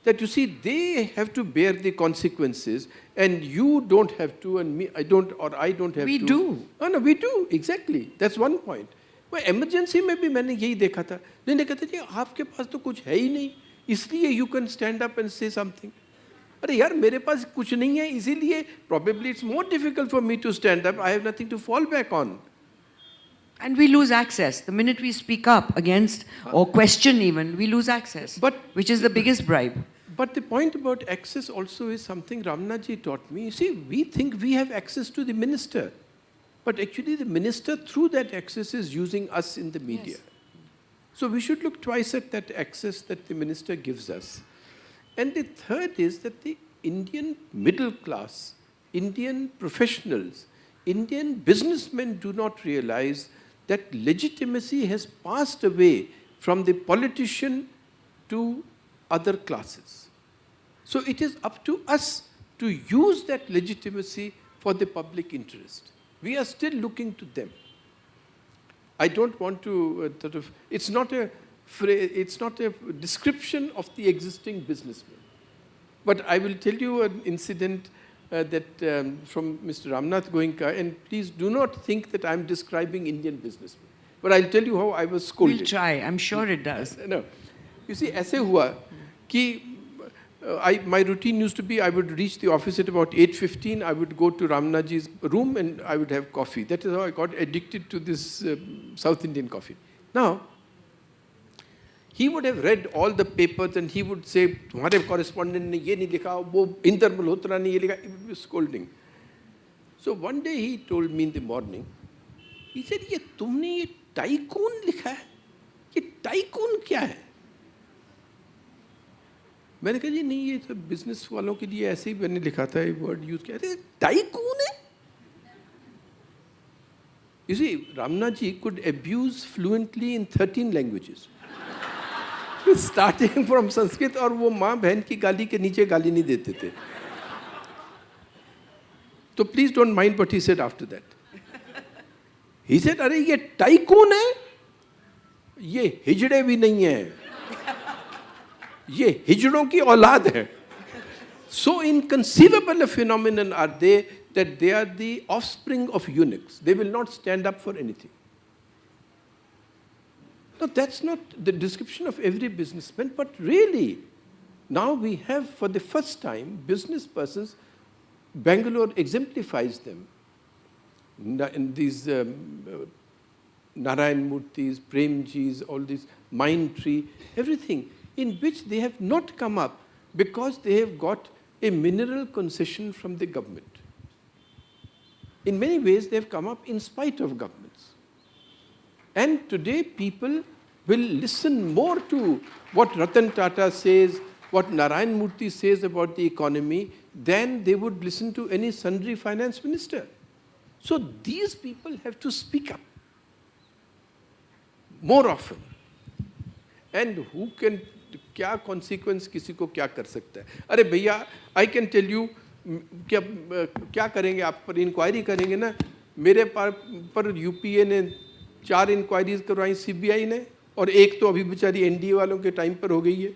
that you see they have to bear the consequences and you don't have to and me, I don't have to. We do. No, we do, exactly. That's one point. Well, emergency में भी मैंने यही देखा था. नहीं कहते जी आपके पास तो कुछ है ही नहीं, इसलिए you can stand up and say something. अरे यार मेरे पास कुछ नहीं है, इसीलिए probably it's more difficult for me to stand up. I have nothing to fall back on. And we lose access. The minute we speak up against or question even, we lose access, which is the biggest bribe. But the point about access also is something Ramnaji taught me. You see, we think we have access to the minister. But actually the minister through that access is using us in the media. Yes. So we should look twice at that access that the minister gives us. And the third is that the Indian middle class, Indian professionals, Indian businessmen do not realize that legitimacy has passed away from the politician to other classes. So it is up to us to use that legitimacy for the public interest. We are still looking to them. I don't want to it's not a description of the existing businessman. But I will tell you an incident from Mr. Ramnath Goenka, and please do not think that I'm describing Indian businessmen. But I'll tell you how I was scolded. We'll try. I'm sure it does. No. You see, ऐसे हुआ कि my routine used to be I would reach the office at about 8:15. I would go to Ramnaji's room and I would have coffee. That is how I got addicted to this South Indian coffee. Now, he would have read all the papers and he would say, "Tumhare correspondent ne ye nahi likha, wo Inder Malhotra ne ye likha." He would be scolding. So one day he told me in the morning, he said, "Ye tumne ye tycoon likha hai? Ye tycoon kya hai?" मैंने कहा जी नहीं ये तो business वालों के लिए ऐसे ही मैंने लिखा था ये वर्ड यूज किया थे टाइकून है. You see, Ramnaji could abuse fluently in 13 languages. Starting from Sanskrit, और वो माँ बहन की गाली के नीचे गाली नहीं देते थे. So please don't mind what he said after that. He said, अरे ये टाइकून है, ये हिजड़े भी नहीं है, ये हिजड़ों की औलाद है. So inconceivable a phenomenon are they that they are the offspring of eunuchs. They will not stand up for anything. No, that's not the description of every businessman, but really, now we have for the first time business persons. Bangalore exemplifies them. In these Narayan Murthy's, Premji's, all these Mind Tree, everything, in which they have not come up because they have got a mineral concession from the government. In many ways, they've come up in spite of governments. And today, people will listen more to what Ratan Tata says, what Narayan Murthy says about the economy, than they would listen to any sundry finance minister. So these people have to speak up more often. And who can, क्या consequence किसी को क्या कर सकता है? अरे भैया, I can tell you, क्या करेंगे आप पर इंक्वायरी करेंगे ना? मेरे पर यूपीए ने 4 इंक्वायरीज करवाई सीबीआई ने, और एक तो अभी बेचारी एनडीए वालों के टाइम पर हो गई है.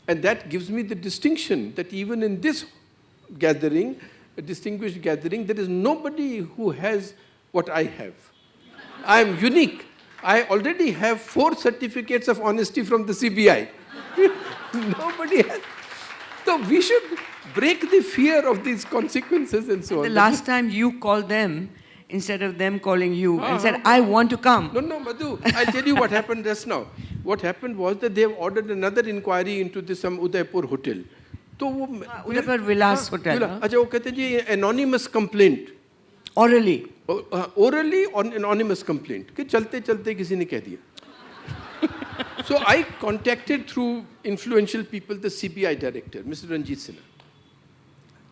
And that gives me the distinction that even in this gathering, a distinguished gathering, there is nobody who has what I have. I am unique. I already have 4 certificates of honesty from the CBI. Nobody has. So we should break the fear of these consequences and so on. The last time you called them, instead of them calling you, and said, I want to come. No, Madhu, I'll tell you what happened just now. What happened was that they have ordered another inquiry into this some Udaipur hotel. तो वो Udaipur Vilas Hotel. अच्छा, वो कहते हैं जी anonymous complaint. Orally. Orally on anonymous complaint कि चलते चलते किसी ने कह दिया. So I contacted through influential people the CBI director, Mr. Ranjit Sinha.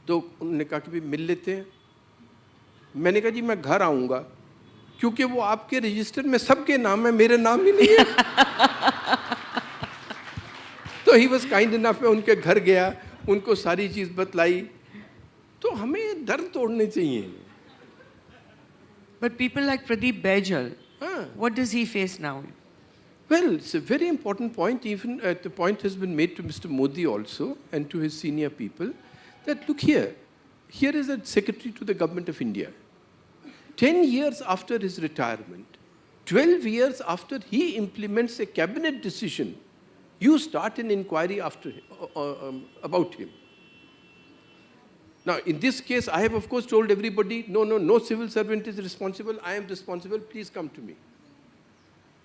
तो उन्होंने कहा कि भी मिल लेते हैं. मैंने कहा जी मैं घर आऊँगा, क्योंकि वो आपके रजिस्टर में सबके नाम है, मेरे नाम ही नहीं है. तो ही वॉज काइंड इनफ, मैं उनके घर गया, उनको सारी चीज़ बतलाई. तो हमें डर तोड़ने चाहिए. But people like Pradeep Baijal, what does he face now? Well, it's a very important point. Even the point has been made to Mr. Modi also and to his senior people that look here is a secretary to the government of India. 10 years after his retirement, 12 years after he implements a cabinet decision, you start an inquiry about him. Now, in this case, I have of course told everybody, no civil servant is responsible, I am responsible, please come to me.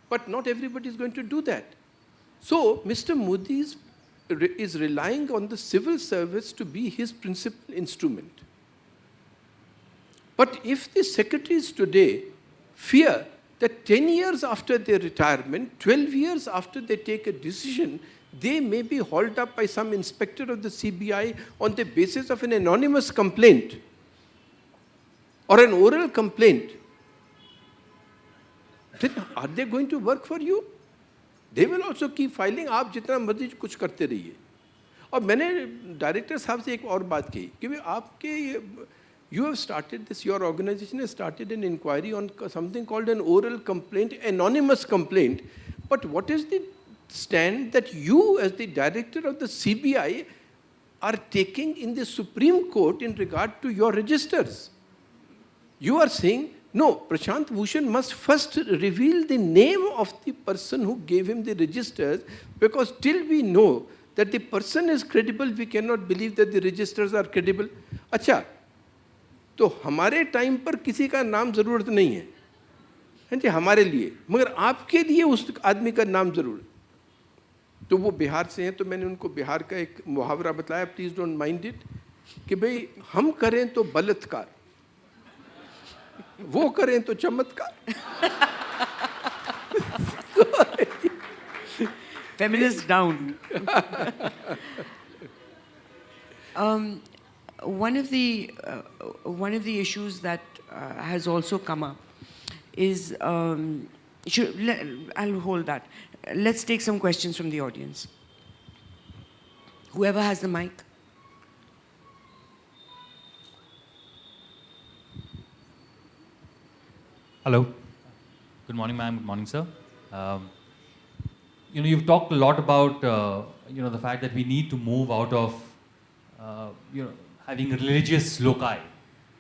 But not everybody is going to do that. So, Mr. Modi is relying on the civil service to be his principal instrument. But if the secretaries today fear that 10 years after their retirement, 12 years after they take a decision, they may be hauled up by some inspector of the CBI on the basis of an anonymous complaint or an oral complaint, then are they going to work for you? They will also keep filing. आप जितना मर्जी कुछ करते रहिए. और मैंने director साहब से एक और बात कही कि भाई आपके you have started this, your organization has started an inquiry on something called an oral complaint, anonymous complaint. But what is the stand that you as the director of the CBI are taking in the Supreme Court in regard to your registers? You are saying, no, Prashant Bhushan must first reveal the name of the person who gave him the registers, because till we know that the person is credible, we cannot believe that the registers are credible. अच्छा, तो हमारे time पर किसी का नाम ज़रूरत नहीं है, हैं जी, हमारे लिए, मगर आपके लिए उस आदमी का नाम ज़रूर. तो वो बिहार से हैं, तो मैंने उनको बिहार का एक मुहावरा बताया, प्लीज़ डोंट माइंड इट, कि भाई हम करें तो बलात्कार, वो करें तो चमत्कार. Feminists down. One of the issues that has also come up is, I'll hold that. Let's take some questions from the audience. Whoever has the mic. Hello. Good morning, ma'am. Good morning, sir. You've talked a lot about, the fact that we need to move out of, having religious loci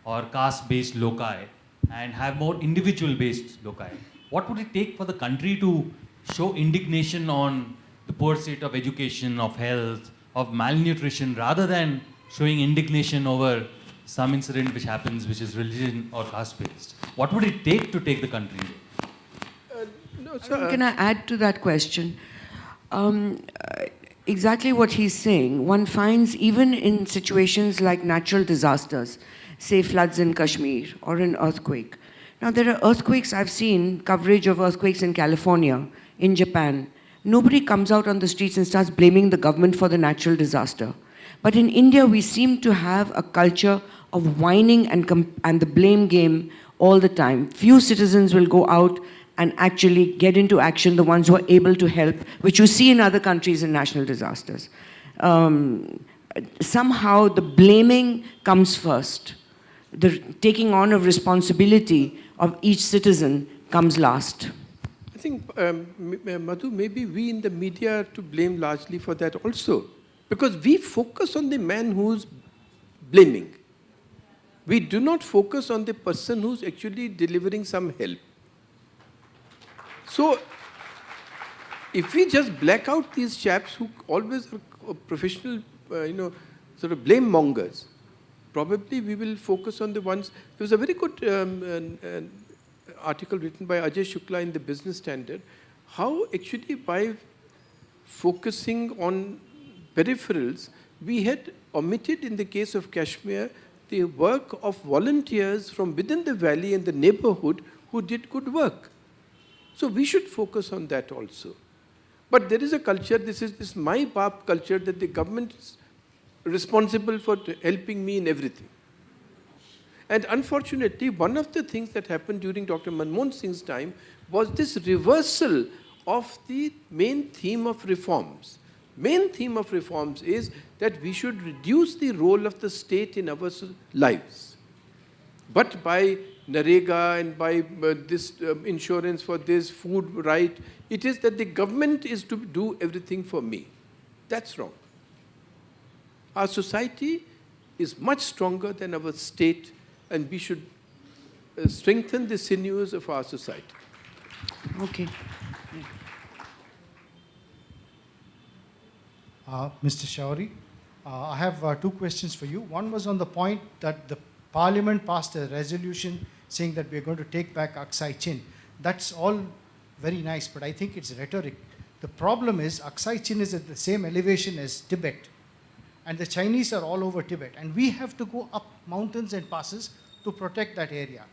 or caste-based loci and have more individual-based loci. What would it take for the country to show indignation on the poor state of education, of health, of malnutrition, rather than showing indignation over some incident which happens which is religion or caste-based? What would it take to take the country? Can I add to that question? exactly what he's saying. One finds even in situations like natural disasters, say floods in Kashmir or an earthquake. Now, there are earthquakes, I've seen coverage of earthquakes in California, in Japan. Nobody comes out on the streets and starts blaming the government for the natural disaster. But in India, we seem to have a culture of whining and the blame game all the time. Few citizens will go out and actually get into action, the ones who are able to help, which you see in other countries in national disasters. Somehow the blaming comes first. The taking on of responsibility of each citizen comes last. I think, Madhu, maybe we in the media are to blame largely for that also. Because we focus on the man who's blaming. We do not focus on the person who's actually delivering some help. So, if we just black out these chaps who always are professional, sort of blame mongers, probably we will focus on the ones. There was a very good article written by Ajay Shukla in the Business Standard, how actually by focusing on peripherals, we had omitted in the case of Kashmir the work of volunteers from within the valley and the neighborhood who did good work. So we should focus on that also. But there is a culture, this is this my baap culture, that the government is responsible for helping me in everything. And unfortunately, one of the things that happened during Dr. Manmohan Singh's time was this reversal of the main theme of reforms. Main theme of reforms is that we should reduce the role of the state in our lives. But by Narega and by this insurance for this, food right, it is that the government is to do everything for me. That's wrong. Our society is much stronger than our state, and we should strengthen the sinews of our society. Okay. Mr. Shourie, I have two questions for you. One was on the point that the Parliament passed a resolution saying that we're going to take back Aksai Chin. That's all very nice, but I think it's rhetoric. The problem is Aksai Chin is at the same elevation as Tibet, and the Chinese are all over Tibet, and we have to go up mountains and passes to protect that area.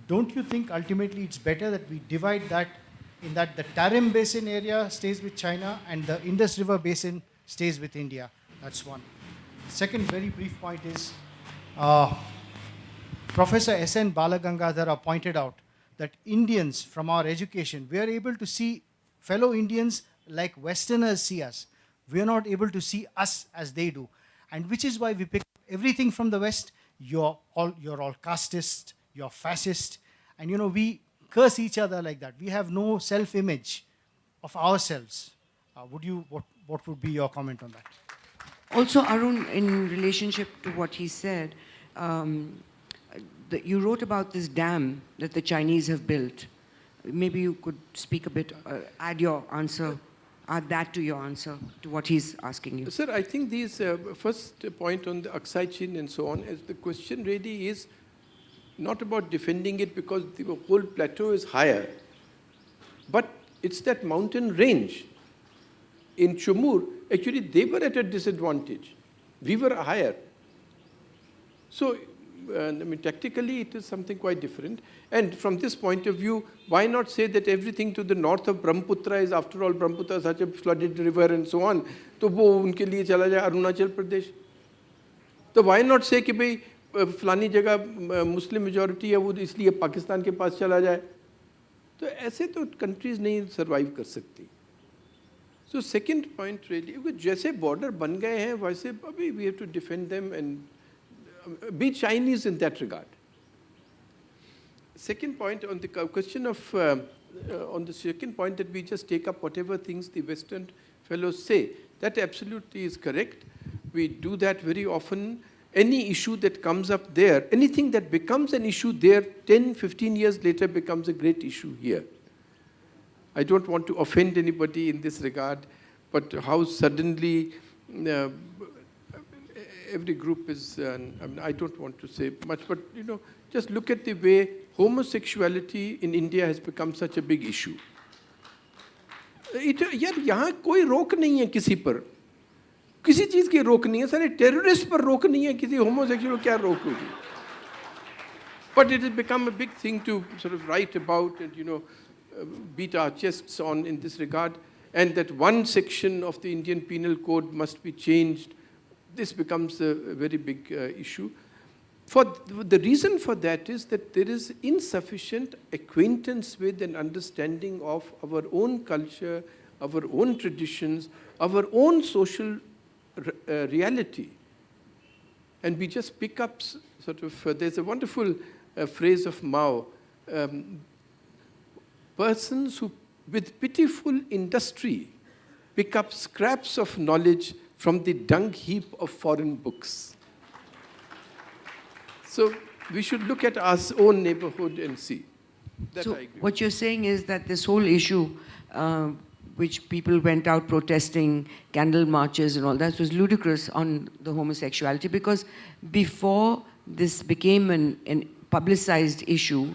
Don't you think ultimately it's better that we divide that in that the Tarim Basin area stays with China and the Indus River Basin stays with India? That's one. Second very brief point is, Professor S.N. Balagangadhara pointed out that Indians, from our education, we are able to see fellow Indians like Westerners see us. We are not able to see us as they do. And which is why we pick everything from the West. You're all casteist, you're fascist. And we curse each other like that. We have no self-image of ourselves. What would be your comment on that? Also, Arun, in relationship to what he said, you wrote about this dam that the Chinese have built. Maybe you could speak a bit, add that to your answer, to what he's asking you. Sir, I think these first point on the Aksai Chin and so on, as the question really is not about defending it because the whole plateau is higher, but it's that mountain range. In Chumur, actually they were at a disadvantage. We were higher. So, tactically it is something quite different. And from this point of view, why not say that everything to the north of Brahmaputra is, after all, Brahmaputra is such a flooded river and so on, तो वो उनके लिए चला जाए अरुणाचल प्रदेश. तो why not say कि भाई फलानी जगह मुस्लिम मेजॉरिटी है वो इसलिए पाकिस्तान के पास चला जाए. तो ऐसे तो कंट्रीज नहीं सर्वाइव कर सकती. So second point really, जैसे border बन गए हैं वैसे अभी we have to defend them and be Chinese in that regard. Second point on the question of, on the second point that we just take up whatever things the Western fellows say, that absolutely is correct. We do that very often. Any issue that comes up there, anything that becomes an issue there 10, 15 years later becomes a great issue here. I don't want to offend anybody in this regard, but how suddenly every group is, I don't want to say much, but just look at the way homosexuality in India has become such a big issue. यार यहाँ कोई रोक नहीं है किसी पर. किसी चीज़ की रोक नहीं है, सारे टेररिस्ट पर रोक नहीं है, किसी होमोसेक्सुअल को क्या रोक होगी? But it has become a big thing to sort of write about and, beat our chests on in this regard, and that one section of the Indian Penal Code must be changed. This becomes a very big issue. The reason for that is that there is insufficient acquaintance with and understanding of our own culture, our own traditions, our own social reality. And we just pick up sort of, there's a wonderful phrase of Mao, persons who with pitiful industry pick up scraps of knowledge from the dung heap of foreign books. So we should look at our own neighborhood and see. That So I agree. what you're saying is that this whole issue, which people went out protesting, candle marches and all that, was ludicrous on the homosexuality, because before this became an publicized issue,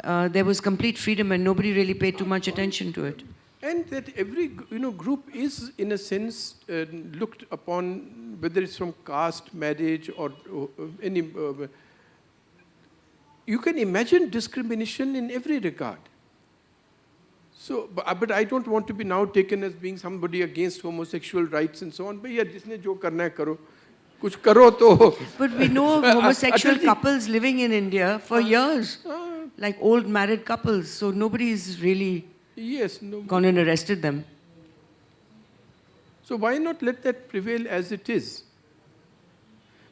there was complete freedom and nobody really paid too much attention to it. And that every group is, in a sense, looked upon, whether it's from caste, marriage, or any. You can imagine discrimination in every regard. So, but I don't want to be now taken as being somebody against homosexual rights and so on. But yeah, जिसने जो करना है करो, कुछ करो तो. But we know of homosexual couples living in India for years, like old married couples. So nobody's really gone and arrested them. So why not let that prevail as it is?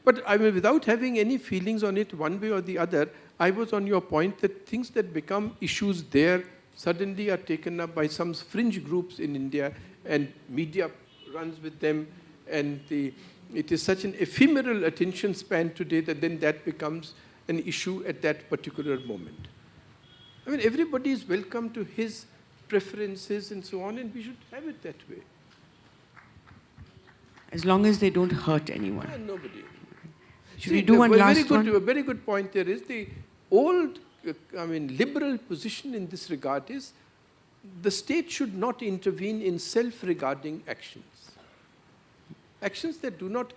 But I mean, without having any feelings on it one way or the other, I was on your point that things that become issues there suddenly are taken up by some fringe groups in India, and media runs with them, and it is such an ephemeral attention span today that then that becomes an issue at that particular moment. I mean, everybody is welcome to his preferences and so on, and we should have it that way. As long as they don't hurt anyone. Nobody. Should we do one last one? A very good point there is the old, liberal position in this regard is the state should not intervene in self-regarding actions. Actions that do not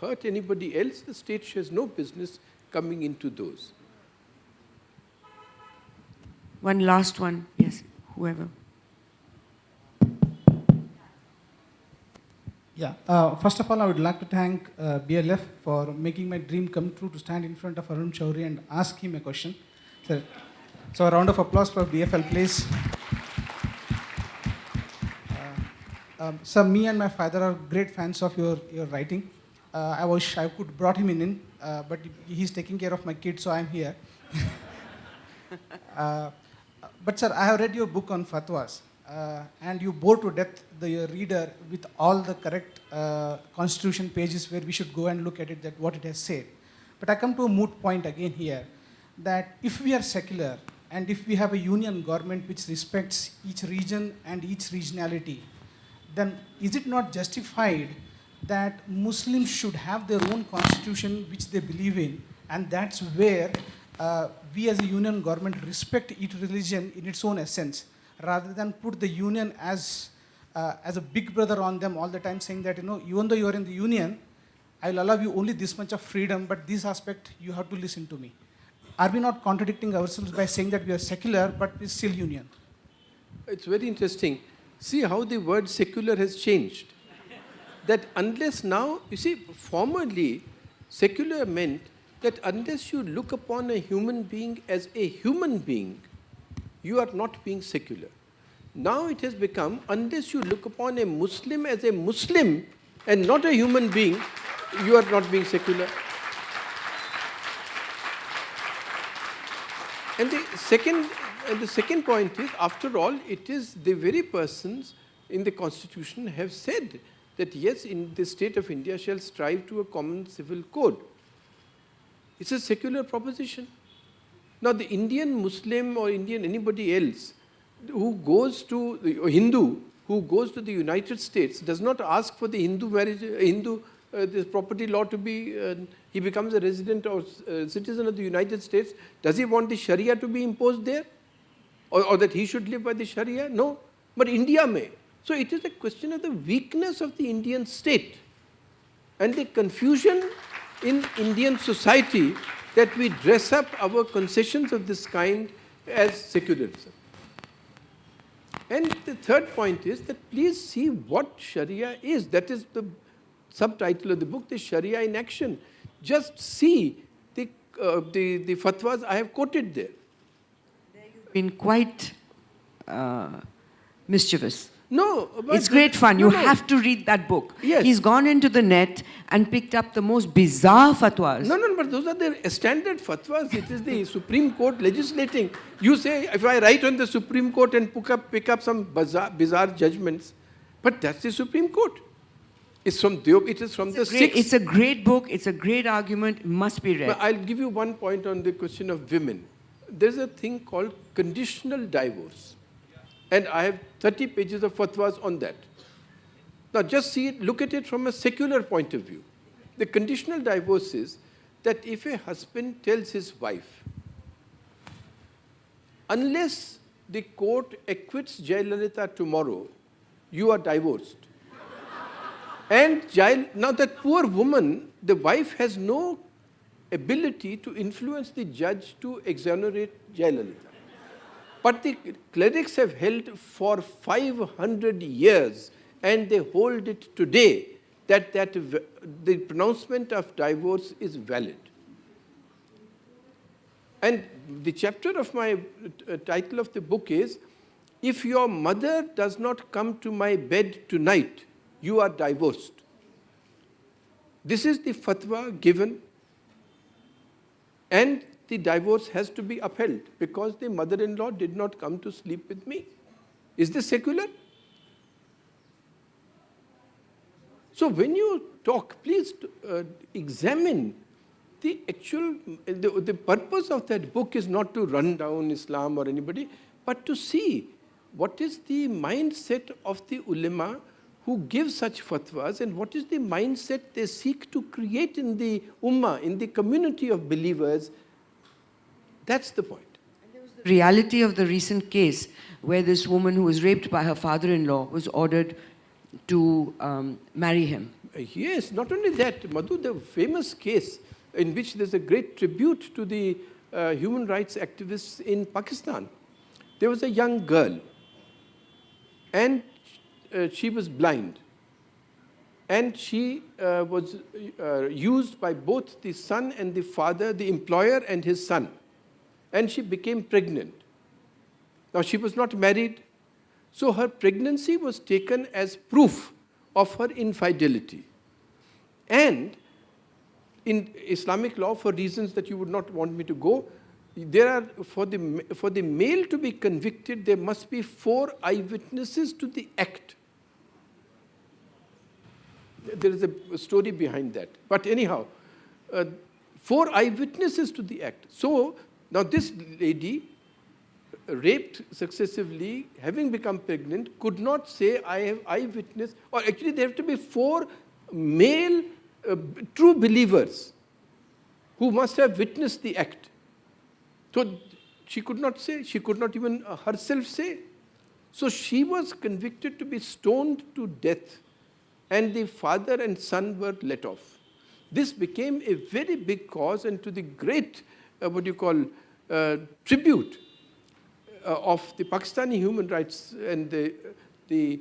hurt anybody else, the state has no business coming into those. One last one, yes, whoever. Yeah, first of all, I would like to thank BLF for making my dream come true to stand in front of Arun Shourie and ask him a question. So a round of applause for BFL, please. Sir, me and my father are great fans of your writing. I wish I could brought him in, but he's taking care of my kids, so I'm here. But sir, I have read your book on Fatwas. And you bore to death the reader with all the correct constitution pages where we should go and look at it, that what it has said. But I come to a moot point again here, that if we are secular and if we have a union government which respects each region and each regionality, then is it not justified that Muslims should have their own constitution which they believe in, and that's where we as a union government respect each religion in its own essence, rather than put the union as a big brother on them all the time, saying that, even though you are in the union, I will allow you only this much of freedom, but this aspect you have to listen to me. Are we not contradicting ourselves by saying that we are secular, but we still union? It's very interesting. See how the word secular has changed. That unless now, you see, formerly, secular meant that unless you look upon a human being as a human being, you are not being secular. Now it has become, unless you look upon a Muslim as a Muslim and not a human being, you are not being secular. And the second point is, after all, it is the very persons in the Constitution have said that yes, in the state of India shall strive to a common civil code. It's a secular proposition. Now, the Indian Muslim or Indian anybody else who goes to, or Hindu, who goes to the United States does not ask for the Hindu marriage, this property law to be, he becomes a resident or citizen of the United States. Does he want the Sharia to be imposed there? Or that he should live by the Sharia? No. But India may. So it is a question of the weakness of the Indian state. And the confusion in Indian society that we dress up our concessions of this kind as secularism. And the third point is that please see what Sharia is. That is the subtitle of the book, the Sharia in Action. Just see the fatwas I have quoted there. Been quite mischievous. No, but It's great fun. no, You no. have to read that book. Yes. He's gone into the net and picked up the most bizarre fatwas. No, but those are the standard fatwas. It is the Supreme Court legislating. You say, if I write on the Supreme Court and pick up some bizarre judgments, but that's the Supreme Court. It's from the sixth. It's a great book. It's a great argument. It must be read. But I'll give you one point on the question of women. There's a thing called conditional divorce. And I have 30 pages of fatwas on that. Now just see it, look at it from a secular point of view. The conditional divorce is that if a husband tells his wife, unless the court acquits Jayalalitha tomorrow, you are divorced. And now that poor woman, the wife has no ability to influence the judge to exonerate Jayalalitha. But the clerics have held for 500 years, and they hold it today, that the pronouncement of divorce is valid. And the chapter of my title of the book is, if your mother does not come to my bed tonight, you are divorced. This is the fatwa given, and the divorce has to be upheld because the mother-in-law did not come to sleep with me. Is this secular? So when you talk, please examine the actual, the purpose of that book is not to run down Islam or anybody, but to see what is the mindset of the ulama who give such fatwas, and what is the mindset they seek to create in the ummah, in the community of believers. That's the point. The reality of the recent case where this woman who was raped by her father-in-law was ordered to marry him. Yes, not only that, Madhu, the famous case in which there's a great tribute to the human rights activists in Pakistan. There was a young girl, and she was blind. And she was used by both the son and the father, the employer and his son. And she became pregnant. Now she was not married, so her pregnancy was taken as proof of her infidelity. And in Islamic law, for reasons that you would not want me to go, there are, for the male to be convicted, there must be 4 eyewitnesses to the act. There is a story behind that. But anyhow, 4 eyewitnesses to the act. So now this lady, raped successively, having become pregnant, could not say, I have eyewitness, or actually there have to be 4 male true believers who must have witnessed the act. So she could not say, she could not even herself say. So she was convicted to be stoned to death, and the father and son were let off. This became a very big cause, and to the great, tribute of the Pakistani human rights and the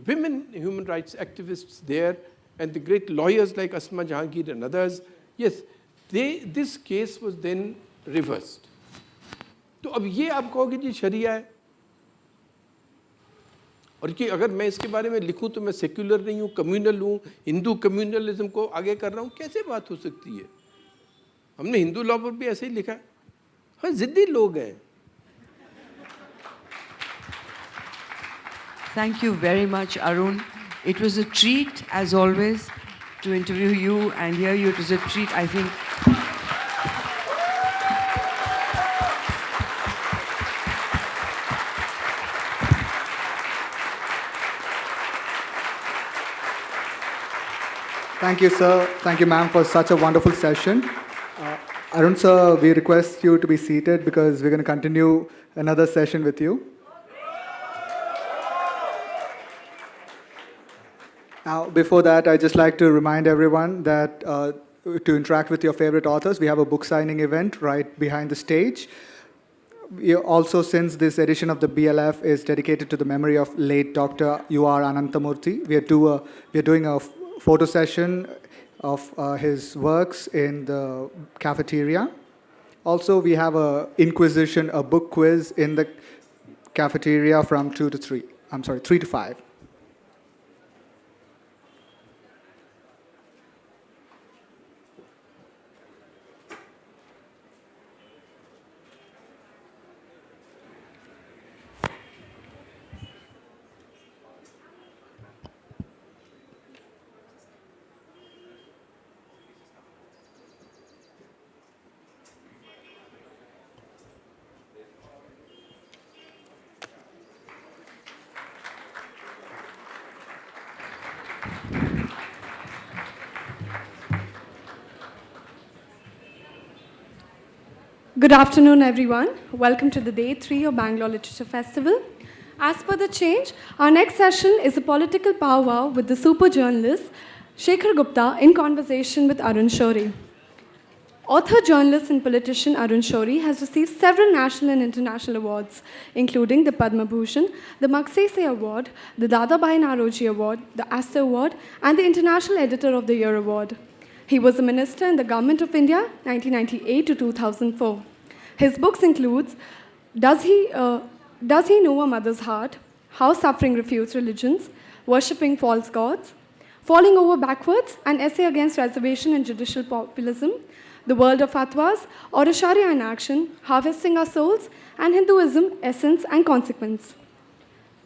women human rights activists there, and the great lawyers like Asma Jahangir and others. Yes, this case was then reversed. तो अब ये आप कहोगे जी शरिया है, और कि अगर मैं इसके बारे में लिखूं तो मैं सेक्युलर नहीं हूं, कम्युनल हूं, हिंदू कम्युनलिज्म को आगे कर रहा हूं, कैसे बात हो सकती है? हमने हिंदू लॉ पर भी ऐसे ही लिखा है. हाँ, जिद्दी लोग हैं. Thank you very much, Arun. It was a treat, as always, to interview you and hear you. It was a treat, I think. Thank you, sir. Thank you, ma'am, for such a wonderful session. Arun, sir, we request you to be seated because we're going to continue another session with you. Now, before that, I'd just like to remind everyone that to interact with your favorite authors, we have a book signing event right behind the stage. We also, since this edition of the BLF is dedicated to the memory of late Dr. U.R. Ananthamurthy, we are doing a photo session of his works in the cafeteria. Also, we have a book quiz in the cafeteria from 3 to 5. Good afternoon, everyone. Welcome to the Day 3 of Bangalore Literature Festival. As per the change, our next session is a political powwow with the super journalist Shekhar Gupta in conversation with Arun Shourie. Author, journalist, and politician Arun Shourie has received several national and international awards, including the Padma Bhushan, the Magsaysay Award, the Dadabhai Naoroji Award, the Astor Award, and the International Editor of the Year Award. He was a minister in the Government of India, 1998 to 2004. His books include Does He Know a Mother's Heart?, How Suffering Refutes Religions, Worshipping False Gods, Falling Over Backwards, an essay against reservation and judicial populism, The World of Fatwas, or a Sharia in Action, Harvesting Our Souls, and Hinduism, Essence and Consequence.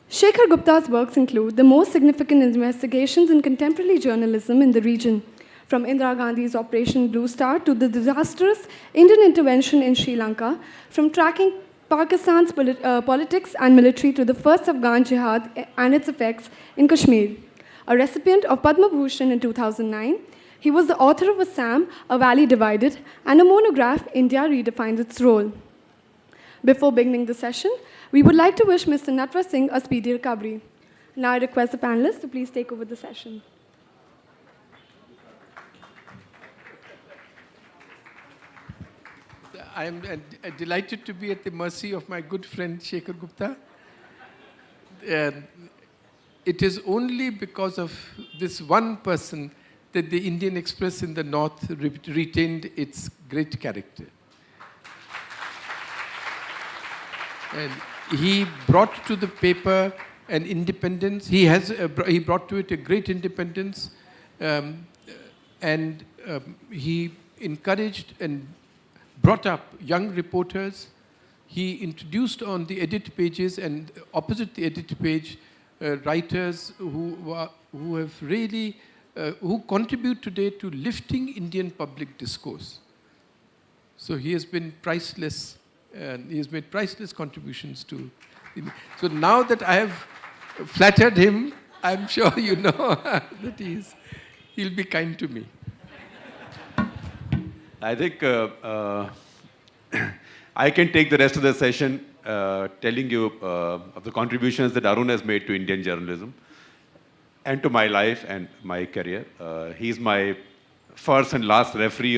Shekhar Gupta's works include the most significant investigations in contemporary journalism in the region, from Indira Gandhi's Operation Blue Star to the disastrous Indian intervention in Sri Lanka, from tracking Pakistan's politics and military to the first Afghan jihad and its effects in Kashmir. A recipient of Padma Bhushan in 2009, he was the author of Assam, A Valley Divided, and a monograph, India Redefines Its Role. Before beginning the session, we would like to wish Mr. Natwar Singh a speedy recovery. Now I request the panelists to please take over the session. I am delighted to be at the mercy of my good friend Shekhar Gupta. It is only because of this one person that the Indian Express in the North retained its great character. And he brought to the paper an independence. He brought to it a great independence, and he encouraged and brought up young reporters. He introduced on the edit pages and opposite the edit page writers who have really who contribute today to lifting Indian public discourse. So he has been priceless, and he has made priceless contributions to. So now that I have flattered him, I'm sure you know that he'll be kind to me. I think I can take the rest of the session telling you of the contributions that Arun has made to Indian journalism and to my life and my career. He's my first and last referee on